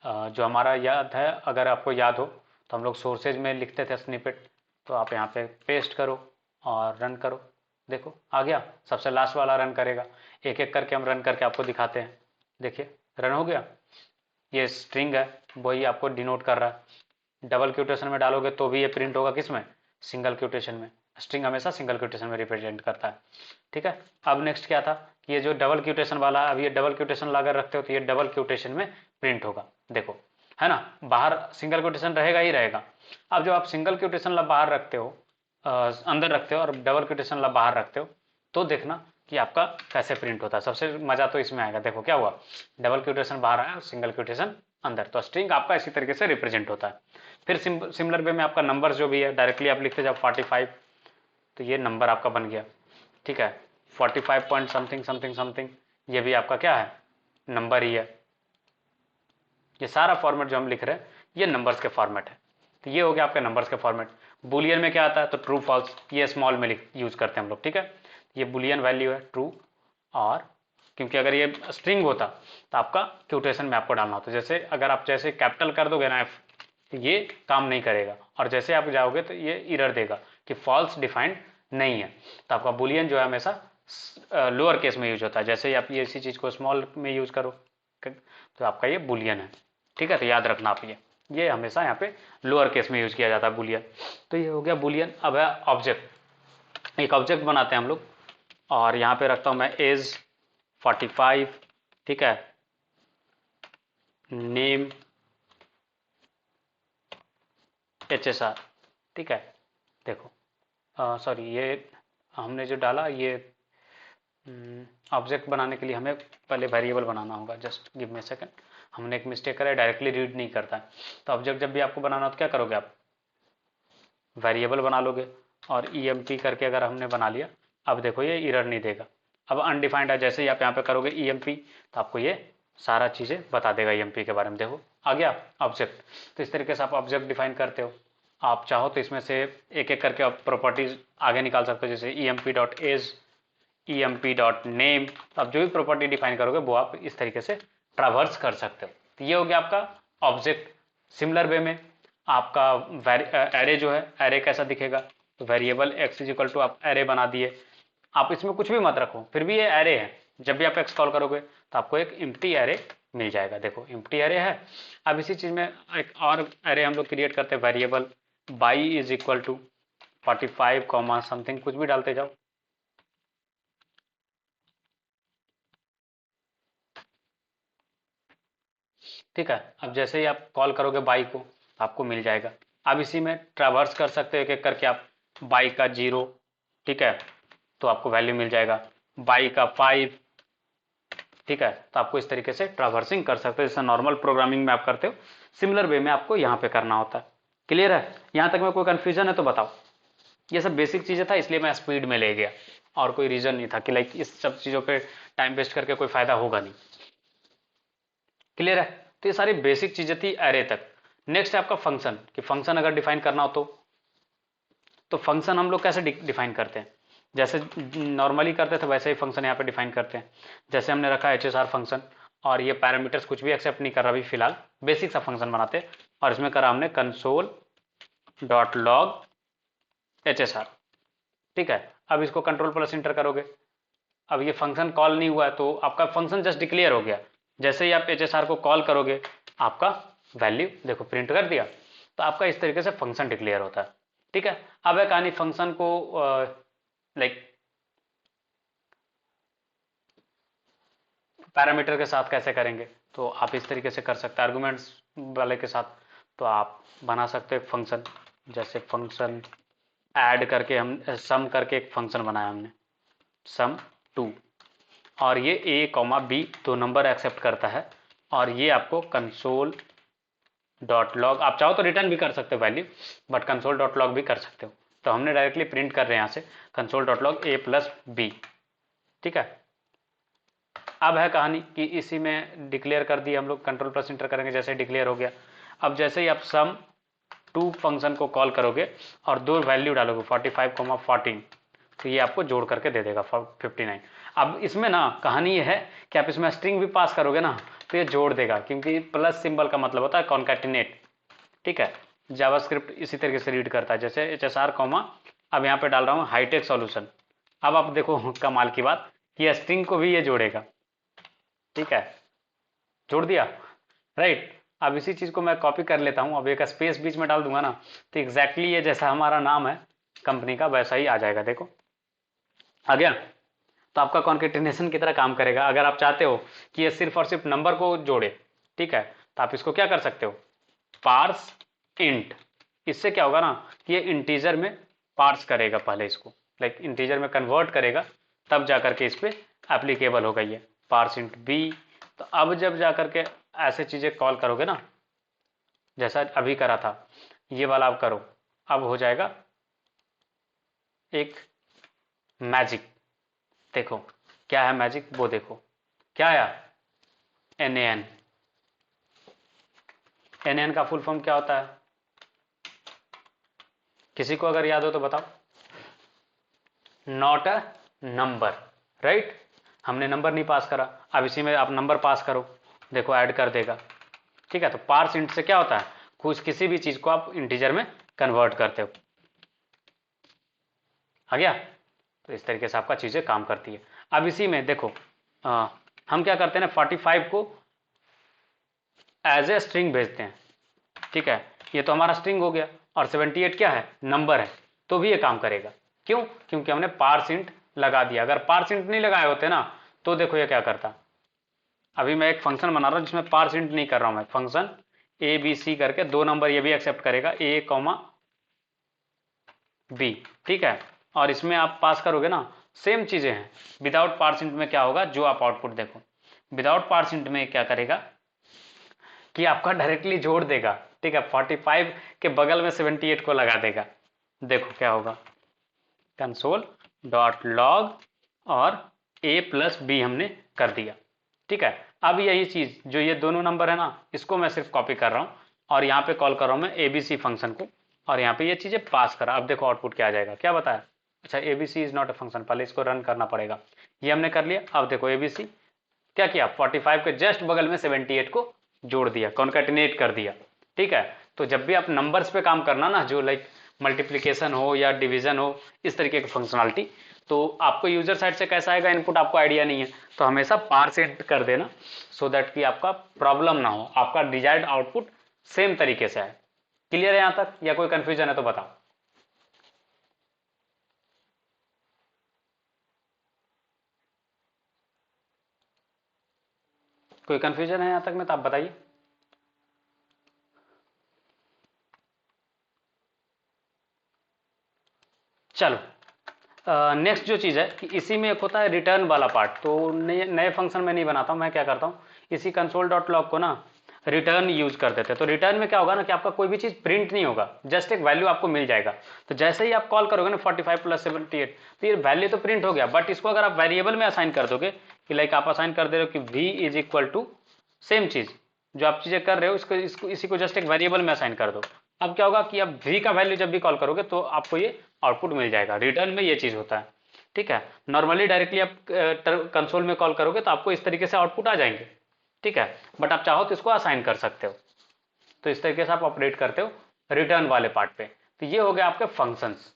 जो हमारा याद है, अगर आपको याद हो तो हम लोग सोर्सेज में लिखते थे स्निपेट, तो आप यहाँ पे पेस्ट करो और रन करो। देखो आ गया, सबसे लास्ट वाला रन करेगा। एक एक करके हम रन करके आपको दिखाते हैं। देखिए रन हो गया, ये स्ट्रिंग है वही आपको डिनोट कर रहा है। डबल क्यूटेशन में डालोगे तो भी ये प्रिंट होगा, किसमें, सिंगल क्यूटेशन में। स्ट्रिंग हमेशा सिंगल क्यूटेशन में रिप्रेजेंट करता है। ठीक है, अब नेक्स्ट क्या था कि ये जो डबल क्यूटेशन वाला, अब ये डबल क्यूटेशन अगर रखते हो तो ये डबल क्यूटेशन में प्रिंट होगा, देखो है ना। बाहर सिंगल क्यूटेशन रहेगा ही रहेगा। अब जब आप सिंगल क्यूटेशन ला बाहर रखते हो, अंदर रखते हो, और डबल क्यूटेशन ला बाहर रखते हो, तो देखना कि आपका कैसे प्रिंट होता है। सबसे मजा तो इसमें आएगा। देखो क्या हुआ, डबल क्यूटेशन बाहर आया और सिंगल क्यूटेशन अंदर, तो स्ट्रिंग आपका इसी तरीके से रिप्रेजेंट होता है। फिर सिमिलर वे में आपका नंबर जो भी है डायरेक्टली आप लिखते जाओ 45, तो ये नंबर आपका बन गया। ठीक है, 45 पॉइंट समथिंग समथिंग समथिंग, ये भी आपका क्या है, नंबर ही है। ये सारा फॉर्मेट जो हम लिख रहे हैं ये नंबर्स के फॉर्मेट है। तो ये हो गया आपके नंबर्स के फॉर्मेट। बुलियन में क्या आता है, तो ट्रू फॉल्स, ये स्मॉल में यूज करते हैं हम लोग। ठीक है, ये बुलियन वैल्यू है ट्रू, और क्योंकि अगर ये स्ट्रिंग होता तो आपका क्यूटेशन में आपको डालना होता। जैसे अगर आप जैसे कैपिटल कर दोगे ना F, तो ये काम नहीं करेगा, और जैसे आप जाओगे तो ये एरर देगा कि फॉल्स डिफाइंड नहीं है। तो आपका बुलियन जो है हमेशा लोअर केस में यूज होता है। जैसे आप ये इसी चीज को स्मॉल में यूज करो तो आपका ये बुलियन है। ठीक है, तो याद रखना आप ये हमेशा यहाँ पे लोअर केस में यूज किया जाता है बुलियन। तो ये हो गया बुलियन। अब है ऑब्जेक्ट। एक ऑब्जेक्ट बनाते हैं हम लोग, और यहाँ पे रखता हूँ मैं एज 45। ठीक है, नेम HSR। ठीक है, देखो सॉरी, ये हमने जो डाला ये ऑब्जेक्ट बनाने के लिए हमें पहले वेरिएबल बनाना होगा। जस्ट गिव मी सेकंड, हमने एक मिस्टेक करा है, डायरेक्टली रीड नहीं करता है। तो ऑब्जेक्ट जब भी आपको बनाना हो तो क्या करोगे, आप वेरिएबल बना लोगे, और EMP करके अगर हमने बना लिया, अब देखो ये एरर नहीं देगा। अब अनडिफाइंड है, जैसे ही आप यहाँ पे करोगे EMP तो आपको ये सारा चीज़ें बता देगा EMP के बारे में। देखो आ गया ऑब्जेक्ट। तो इस तरीके से आप ऑब्जेक्ट डिफाइन करते हो। आप चाहो तो इसमें से एक एक करके आप प्रॉपर्टीज आगे निकाल सकते हो, जैसे EMP.age, EMP.name। आप जो भी प्रॉपर्टी डिफाइन करोगे वो आप इस तरीके से ट्रावर्स कर सकते हो। तो ये हो गया आपका ऑब्जेक्ट। सिमिलर वे में आपका एरे जो है, एरे कैसा दिखेगा, तो variable x is equal to आप एरे बना दिए। आप इसमें कुछ भी मत रखो, फिर भी ये एरे है। जब भी आप x कॉल करोगे तो आपको एक एम्प्टी एरे मिल जाएगा। देखो एम्प्टी एरे है। अब इसी चीज में एक और एरे हम लोग क्रिएट करते हैं, variable y is equal to 45 comma something, कुछ भी डालते जाओ। ठीक है, अब जैसे ही आप कॉल करोगे बाई को आपको मिल जाएगा। अब इसी में ट्रावर्स कर सकते हो एक एक करके आप। बाई का 0, ठीक है, तो आपको वैल्यू मिल जाएगा। बाई का 5, ठीक है, तो आपको इस तरीके से ट्रावर्सिंग कर सकते हो, जैसे नॉर्मल प्रोग्रामिंग में आप करते हो, सिमिलर वे में आपको यहाँ पे करना होता है। क्लियर है, यहाँ तक में कोई कंफ्यूजन है तो बताओ। ये सब बेसिक चीजें था, इसलिए मैं स्पीड में ले गया, और कोई रीजन नहीं था कि लाइक इस सब चीजों पे टाइम वेस्ट करके कोई फायदा होगा नहीं। क्लियर है, तो ये सारी बेसिक चीजें थी एरे तक। नेक्स्ट है आपका फंक्शन, कि फंक्शन अगर डिफाइन करना हो तो फंक्शन हम लोग कैसे डिफाइन करते हैं, जैसे नॉर्मली करते थे वैसे ही फंक्शन यहाँ पे डिफाइन करते हैं। जैसे हमने रखा HSR फंक्शन, और ये पैरामीटर्स कुछ भी एक्सेप्ट नहीं कर रहा अभी फिलहाल, बेसिक सा फंक्शन बनाते हैं। और इसमें करा हमने कंसोल डॉट लॉग HSR, ठीक है। अब इसको कंट्रोल प्लस इंटर करोगे, अब ये फंक्शन कॉल नहीं हुआ है तो आपका फंक्शन जस्ट डिक्लेयर हो गया। जैसे ही आप HSR को कॉल करोगे आपका वैल्यू देखो प्रिंट कर दिया, तो आपका इस तरीके से फंक्शन डिक्लेयर होता है, ठीक है। अब है कहानी फंक्शन को लाइक पैरामीटर के साथ कैसे करेंगे, तो आप इस तरीके से कर सकते हैं आर्गुमेंट्स वाले के साथ। तो आप बना सकते हो एक फंक्शन, जैसे फंक्शन ऐड करके हम सम करके एक फंक्शन बनाया हमने सम 2, और ये a कॉमा b दो नंबर एक्सेप्ट करता है, और ये आपको कंसोल डॉट लॉग, आप चाहो तो रिटर्न भी कर सकते हो value, but console dot log भी कर सकते हो। तो हमने डायरेक्टली प्रिंट कर रहे हैं यहाँ से console dot log a plus B, ठीक है। अब है कहानी कि इसी में डिक्लेयर कर दिया हम लोग, कंट्रोल प्लस इंटर करेंगे जैसे डिक्लेयर हो गया। अब जैसे ही आप सम 2 फंक्शन को कॉल करोगे और दो वैल्यू डालोगे 45,14, तो ये आपको जोड़ करके दे देगा 59। अब इसमें ना कहानी ये है कि आप इसमें स्ट्रिंग भी पास करोगे ना तो ये जोड़ देगा, क्योंकि प्लस सिंबल का मतलब होता है कॉन्कैटिनेट, ठीक है। जावास्क्रिप्ट इसी तरीके से रीड करता है, जैसे HSR कॉमा, अब यहाँ पे डाल रहा हूँ हाईटेक सॉल्यूशन। अब आप देखो कमाल की बात कि स्ट्रिंग को भी ये जोड़ेगा, ठीक है, जोड़ दिया, राइट। अब इसी चीज को मैं कॉपी कर लेता हूँ, अब एक स्पेस बीच में डाल दूंगा ना तो एग्जैक्टली ये जैसा हमारा नाम है कंपनी का वैसा ही आ जाएगा, देखो आ गया। तो आपका कॉन्केटिनेशन की तरह काम करेगा। अगर आप चाहते हो कि ये सिर्फ और सिर्फ नंबर को जोड़े, ठीक है, तो आप इसको क्या कर सकते हो, पार्स इंट। इससे क्या होगा ना कि ये इंटीजर में पार्स करेगा, पहले इसको लाइक इंटीजर में कन्वर्ट करेगा, तब जाकर के इस पर एप्लीकेबल होगा ये पार्स इंट बी। तो अब जब जाकर के ऐसे चीजें कॉल करोगे ना, जैसा अभी करा था ये वाला आप करो, अब हो जाएगा एक मैजिक। देखो क्या है मैजिक, वो देखो क्या आया, NaN। NaN का फुल फॉर्म क्या होता है, किसी को अगर याद हो तो बताओ। Not a number, right. हमने नंबर नहीं पास करा, अब इसी में आप नंबर पास करो, देखो ऐड कर देगा, ठीक है। तो पार्स इंट से क्या होता है, कुछ किसी भी चीज को आप इंटीजर में कन्वर्ट करते हो, आ गया। तो इस तरीके से आपका चीजें काम करती है। अब इसी में देखो हम क्या करते हैं ना, 45 को एज ए स्ट्रिंग भेजते हैं, ठीक है, ये तो हमारा स्ट्रिंग हो गया, और 78 क्या है, नंबर है, तो भी ये काम करेगा। क्यों, क्योंकि हमने पार्स इंट लगा दिया। अगर पार्स इंट नहीं लगाए होते ना तो देखो ये क्या करता। अभी मैं एक फंक्शन बना रहा हूं जिसमें पार्स इंट नहीं कर रहा हूं मैं, फंक्शन ABC करके दो नंबर ये भी एक्सेप्ट करेगा a कॉमा बी, ठीक है। और इसमें आप पास करोगे ना, सेम चीजें हैं। विदाउट पार्स इंट में क्या होगा, जो आप आउटपुट देखो, विदाउट पार्स इंट में क्या करेगा कि आपका डायरेक्टली जोड़ देगा, ठीक है, 45 के बगल में 78 को लगा देगा। देखो क्या होगा, कंसोल डॉट लॉग और a प्लस बी हमने कर दिया, ठीक है। अब यही चीज जो ये दोनों नंबर है ना, इसको मैं सिर्फ कॉपी कर रहा हूं और यहाँ पे कॉल कर रहा हूं मैं ABC फंक्शन को, और यहाँ पे ये चीजें पास करा। अब देखो आउटपुट क्या आ जाएगा, क्या बताया, अच्छा ABC is not a function, पहले इसको रन करना पड़ेगा। ये हमने कर लिया। अब देखो ABC क्या किया, 45 के जस्ट बगल में 78 को जोड़ दिया, कॉन्कैटिनेट कर दिया, ठीक है। तो जब भी आप नंबर्स पे काम करना ना, जो लाइक मल्टीप्लिकेशन हो या डिवीजन हो, इस तरीके की फंक्शनलिटी, तो आपको यूजर साइड से कैसा आएगा इनपुट आपको आइडिया नहीं है, तो हमेशा पार्स इंट कर देना, सो दैट कि आपका प्रॉब्लम ना हो, आपका डिजायर्ड आउटपुट सेम तरीके से आए। क्लियर है यहां तक, या कोई कंफ्यूजन है तो बताओ। कोई कंफ्यूजन है यहां तक में तो आप बताइए। चलो नेक्स्ट जो चीज़ है कि इसी में एक होता है रिटर्न वाला पार्ट। तो नए नए फंक्शन में नहीं बनाता हूँ मैं, क्या करता हूँ इसी कंसोल डॉट लॉग को ना रिटर्न यूज कर देते हैं। तो रिटर्न में क्या होगा ना कि आपका कोई भी चीज़ प्रिंट नहीं होगा, जस्ट एक वैल्यू आपको मिल जाएगा। तो जैसे ही आप कॉल करोगे ना 45 प्लस 78, तो ये वैल्यू तो प्रिंट हो गया, बट इसको अगर आप वेरिएबल में असाइन कर दोगे कि लाइक आप असाइन कर दे रहे हो कि v is equal to same चीज़ जो आप चीज़ें कर रहे हो, इसको इसी को जस्ट एक वेरिएबल में असाइन कर दो। अब क्या होगा कि अब v का वैल्यू जब भी कॉल करोगे तो आपको ये आउटपुट मिल जाएगा। रिटर्न में ये चीज़ होता है, ठीक है। नॉर्मली डायरेक्टली आप कंसोल में कॉल करोगे तो आपको इस तरीके से आउटपुट आ जाएंगे, ठीक है, बट आप चाहो तो इसको असाइन कर सकते हो। तो इस तरीके से आप ऑपरेट करते हो रिटर्न वाले पार्ट पे। तो ये हो गया आपके फंक्शंस,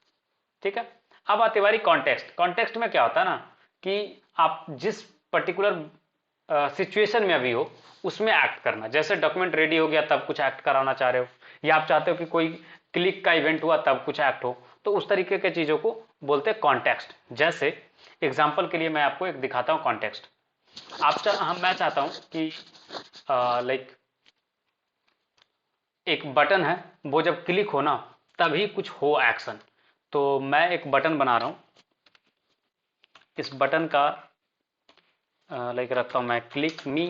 ठीक है। अब आती बारी कॉन्टेक्स्ट। कॉन्टेक्स्ट में क्या होता है ना कि आप जिस पर्टिकुलर सिचुएशन में अभी हो उसमें एक्ट करना। जैसे डॉक्यूमेंट रेडी हो गया तब कुछ एक्ट कराना चाह रहे हो, या आप चाहते हो कि कोई क्लिक का इवेंट हुआ तब कुछ एक्ट हो, तो उस तरीके के चीजों को बोलते हैं कॉन्टेक्स्ट। जैसे एग्जाम्पल के लिए मैं आपको एक दिखाता हूँ कॉन्टेक्स्ट। मैं चाहता हूँ कि लाइक एक बटन है, वो जब क्लिक हो ना तभी कुछ हो एक्शन। तो मैं एक बटन बना रहा हूं, इस बटन का लाइक रखता हूं मैं क्लिक मी,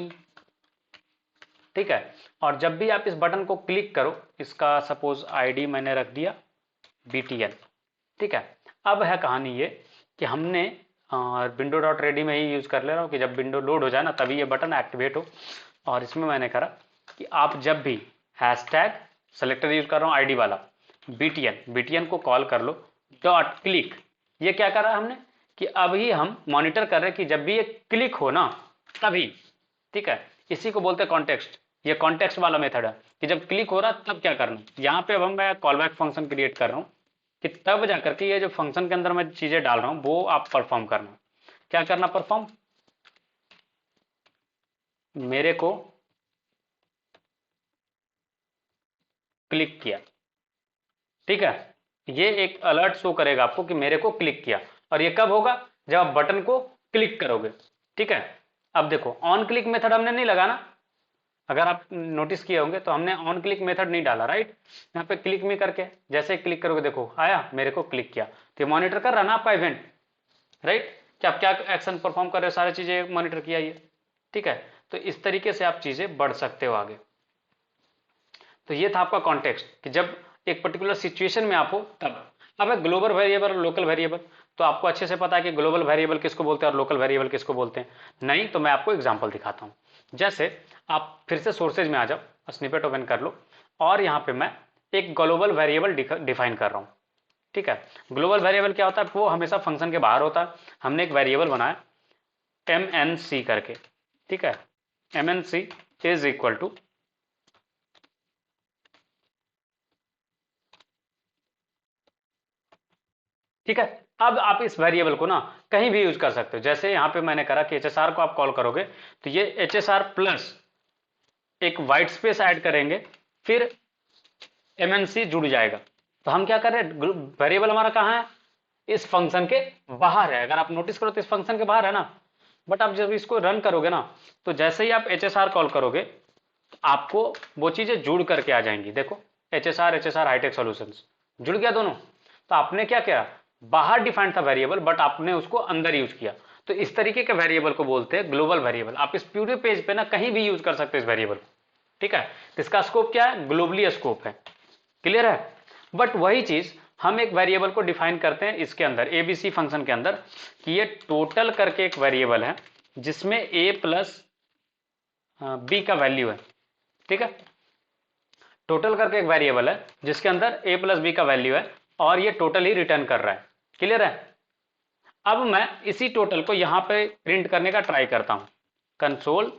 ठीक है। और जब भी आप इस बटन को क्लिक करो, इसका सपोज आईडी मैंने रख दिया BTN, ठीक है। अब है कहानी ये कि हमने विंडो डॉट रेडी में ही यूज कर ले रहा हूँ कि जब विंडो लोड हो जाए ना तभी ये बटन एक्टिवेट हो। और इसमें मैंने करा कि आप जब भी हैशटैग सेलेक्टर यूज कर रहा हूँ आईडी वाला BTN को कॉल कर लो डॉट क्लिक। ये क्या करा हमने कि अभी हम मॉनिटर कर रहे हैं कि जब भी ये क्लिक हो ना तभी, ठीक है। इसी को बोलते हैं कॉन्टेक्स्ट। ये कॉन्टेक्स्ट वाला मेथड है कि जब क्लिक हो रहा तब क्या करना। यहाँ पे अब मैं कॉल बैक फंक्शन क्रिएट कर रहा हूँ कि तब जाकर के ये जो फंक्शन के अंदर मैं चीजें डाल रहा हूँ वो आप परफॉर्म करना। क्या करना परफॉर्म, मेरे को क्लिक किया, ठीक है। ये एक अलर्ट शो करेगा आपको कि मेरे को क्लिक किया। और ये कब होगा, जब आप बटन को क्लिक करोगे, ठीक है। अब देखो ऑन क्लिक मेथड हमने नहीं लगाना, अगर आप नोटिस किए होंगे तो हमने ऑन क्लिक मेथड नहीं डाला, राइट। यहाँ पे क्लिक मी करके जैसे क्लिक करोगे देखो आया, मेरे को क्लिक किया, तो ये मॉनिटर कर रहा ना आपका इवेंट, राइट। कि आप क्या एक्शन परफॉर्म कर रहे हो, सारी चीजें मॉनिटर किया ये, ठीक है। तो इस तरीके से आप चीजें बढ़ सकते हो आगे। तो ये था आपका कॉन्टेक्स्ट कि जब एक पर्टिकुलर सिचुएशन में आप हो तब। अब है ग्लोबल वेरिएबल और लोकल वेरिएबल। तो आपको अच्छे से पता है कि ग्लोबल वेरिएबल किसको बोलते हैं और लोकल वेरिएबल किसको बोलते हैं। नहीं तो मैं आपको एग्जांपल दिखाता हूं। जैसे आप फिर से सोर्सेज में आ जाओ, स्निपेट ओपन कर लो, और यहाँ पे मैं एक ग्लोबल वेरिएबल डिफाइन कर रहा हूँ, ठीक है। ग्लोबल वेरिएबल क्या होता है, वो हमेशा फंक्शन के बाहर होता है। हमने एक वेरिएबल बनाया MNC करके, ठीक है। MNC इज इक्वल टू, ठीक है। अब आप इस वेरिएबल को ना कहीं भी यूज कर सकते हो। जैसे यहां पे मैंने करा कि HSR को आप कॉल करोगे तो ये HSR प्लस एक वाइट स्पेस ऐड करेंगे, फिर MNC जुड़ जाएगा। तो हम क्या कर रहे हैं, वेरिएबल हमारा कहाँ है, इस फंक्शन के बाहर है। अगर आप नोटिस करो तो इस फंक्शन के बाहर है ना, बट आप जब इसको रन करोगे ना तो जैसे ही आप HSR कॉल करोगे तो आपको वो चीजें जुड़ करके आ जाएंगी। देखो HSR हाईटेक सॉल्यूशंस जुड़ गया दोनों। तो आपने क्या किया, बाहर डिफाइंड था वेरिएबल बट आपने उसको अंदर यूज किया। तो इस तरीके के वेरिएबल को बोलते हैं ग्लोबल वेरिएबल। आप इस पूरे पेज पे ना कहीं भी यूज कर सकते हैं इस वेरिएबल को, ठीक है। तो इसका स्कोप क्या है, ग्लोबली स्कोप है, क्लियर है। बट वही चीज हम एक वेरिएबल को डिफाइन करते हैं इसके अंदर ABC फंक्शन के अंदर कि ये टोटल करके एक वेरिएबल है जिसमें A प्लस B का वैल्यू है, ठीक है। टोटल करके एक वेरिएबल है जिसके अंदर A प्लस B का वैल्यू है और ये टोटल ही रिटर्न कर रहा है, क्लियर है। अब मैं इसी टोटल को यहां पे प्रिंट करने का ट्राई करता हूं, कंसोल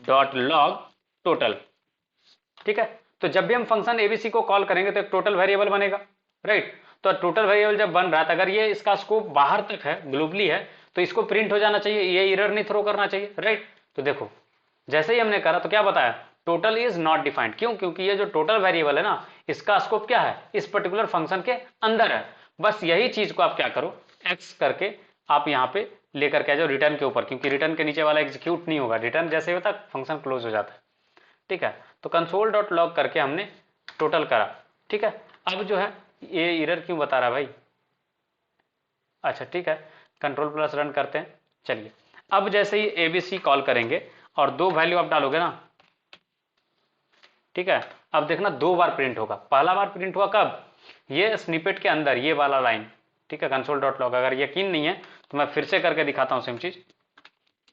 डॉट लॉग टोटल, ठीक है। तो जब भी हम फंक्शन ABC को कॉल करेंगे तो एक टोटल वेरिएबल बनेगा, राइट। तो टोटल वेरिएबल जब बन रहा है, अगर ये इसका स्कोप बाहर तक है, ग्लोबली है, तो इसको प्रिंट हो जाना चाहिए, ये एरर नहीं थ्रो करना चाहिए, राइट। तो देखो जैसे ही हमने करा तो क्या बताया, टोटल इज नॉट डिफाइंड। क्यों, क्योंकि ये जो टोटल वेरिएबल है ना इसका स्कोप क्या है, इस पर्टिकुलर फंक्शन के अंदर है। बस यही चीज को आप क्या करो, एक्स करके आप यहाँ पे लेकर के आ जाओ रिटर्न के ऊपर, क्योंकि रिटर्न के नीचे वाला एग्जीक्यूट नहीं होगा। रिटर्न जैसे होता है फंक्शन क्लोज हो जाता है, ठीक है। तो कंसोल डॉट लॉग करके हमने टोटल करा, ठीक है। अब जो है ये एरर क्यों बता रहा भाई, अच्छा ठीक है, कंट्रोल प्लस रन करते हैं। चलिए अब जैसे ही ABC कॉल करेंगे और दो वैल्यू आप डालोगे ना, ठीक है। अब देखना दो बार प्रिंट होगा। पहला बार प्रिंट हुआ कब, ये स्निपेट के अंदर ये वाला लाइन, ठीक है, कंसोल डॉट लॉग। अगर यकीन नहीं है तो मैं फिर से करके दिखाता हूं सेम चीज।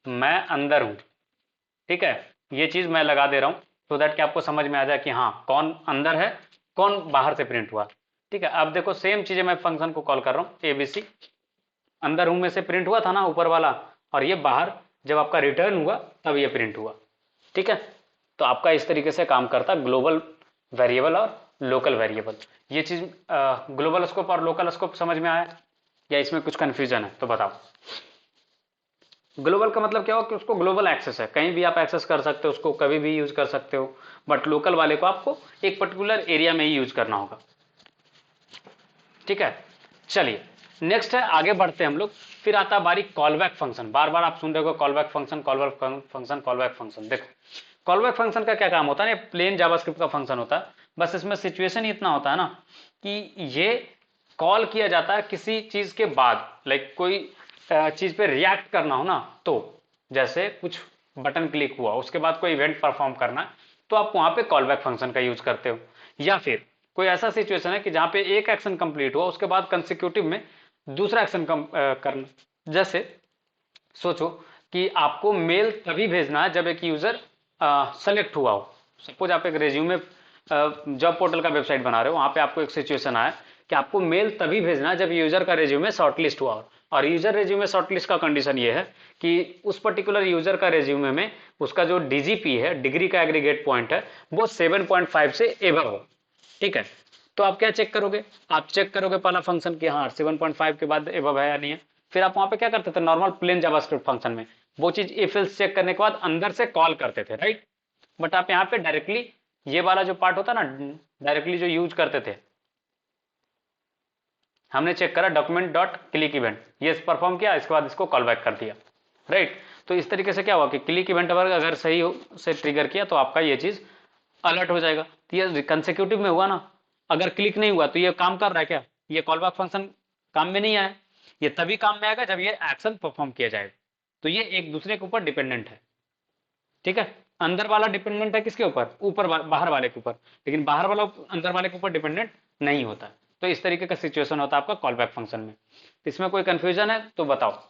मैं अंदर हूं, ठीक है, ये चीज मैं लगा दे रहा हूं सो दैट कि आपको समझ में आ जाए कि हाँ कौन अंदर है कौन बाहर से प्रिंट हुआ, ठीक है। अब देखो सेम चीजें मैं फंक्शन को कॉल कर रहा हूं ABC, अंदर हूं में से प्रिंट हुआ था ना ऊपर वाला, और ये बाहर जब आपका रिटर्न हुआ तब ये प्रिंट हुआ, ठीक है, तो आपका इस तरीके से काम करता है ग्लोबल वेरिएबल और लोकल वेरिएबल। ये चीज ग्लोबल स्कोप और लोकल स्कोप समझ में आया या इसमें कुछ कंफ्यूजन है तो बताओ। ग्लोबल का मतलब क्या हो कि उसको ग्लोबल एक्सेस है, कहीं भी आप एक्सेस कर सकते हो उसको, कभी भी यूज कर सकते हो, बट लोकल वाले को आपको एक पर्टिकुलर एरिया में ही यूज करना होगा। ठीक है, चलिए नेक्स्ट है, आगे बढ़ते हैं हम लोग। फिर आता बारी कॉलबैक फंक्शन। बार बार आप सुन रहे हो callback function, callback function, callback function. देखो कॉलबैक फंक्शन का क्या काम होता है, प्लेन जावास्क्रिप्ट का फंक्शन होता है, बस इसमें सिचुएशन ही इतना होता है ना कि ये कॉल किया जाता है किसी चीज के बाद, लाइक कोई चीज पे रिएक्ट करना हो ना, तो जैसे कुछ बटन क्लिक हुआ उसके बाद कोई इवेंट परफॉर्म करना है तो आप वहां पे कॉलबैक फंक्शन का यूज करते हो। या फिर कोई ऐसा सिचुएशन है कि जहां पे एक एक्शन कंप्लीट हुआ उसके बाद कंसेक्यूटिव में दूसरा एक्शन करना, जैसे सोचो कि आपको मेल तभी भेजना है जब एक यूजर सेलेक्ट हुआ हो। सपोज आप एक रेज्यूमे जॉब पोर्टल का वेबसाइट बना रहे हो, वहां पे आपको एक सिचुएशन आया कि आपको मेल तभी भेजना है जब यूजर का रेज्यूमे शॉर्टलिस्ट हुआ हो, और यूजर रेज्यूमे शॉर्टलिस्ट का कंडीशन ये है कि उस पर्टिकुलर यूजर का रेज्यूमे में उसका जो डीजीपी है, डिग्री का एग्रीगेट पॉइंट है, वो 7.5 से एबव हो। ठीक है, तो आप क्या चेक करोगे, आप चेक करोगे पहला फंक्शन कि हाँ 7.5 के बाद एबव है या नहीं है। फिर आप वहां पे क्या करते थे, नॉर्मल प्लेन जावास्क्रिप्ट फंक्शन में वो चीज इफ एल्स चेक करने के बाद अंदर से कॉल करते थे, राइट। बट आप यहाँ पे डायरेक्टली ये वाला जो पार्ट होता है ना, डायरेक्टली जो यूज करते थे, हमने चेक करा डॉक्यूमेंट डॉट क्लिक इवेंट, ये परफॉर्म किया, इसके बाद इसको कॉल बैक कर दिया, राइट। तो इस तरीके से क्या हुआ कि क्लिक इवेंट अगर सही हो से ट्रिगर किया तो आपका ये चीज अलर्ट हो जाएगा। तो ये कंसेक्यूटिव में हुआ ना, अगर क्लिक नहीं हुआ तो ये काम कर रहा है क्या, ये कॉल बैक फंक्शन काम में नहीं आया। ये तभी काम में आएगा जब ये एक्शन परफॉर्म किया जाएगा। तो ये एक दूसरे के ऊपर डिपेंडेंट है। ठीक है, अंदर वाला डिपेंडेंट है किसके ऊपर, बाहर वाले के ऊपर, लेकिन बाहर वाला अंदर वाले के ऊपर डिपेंडेंट नहीं होता। तो इस तरीके का सिचुएशन होता है आपका कॉल बैक फंक्शन में। इसमें कोई कंफ्यूजन है तो बताओ।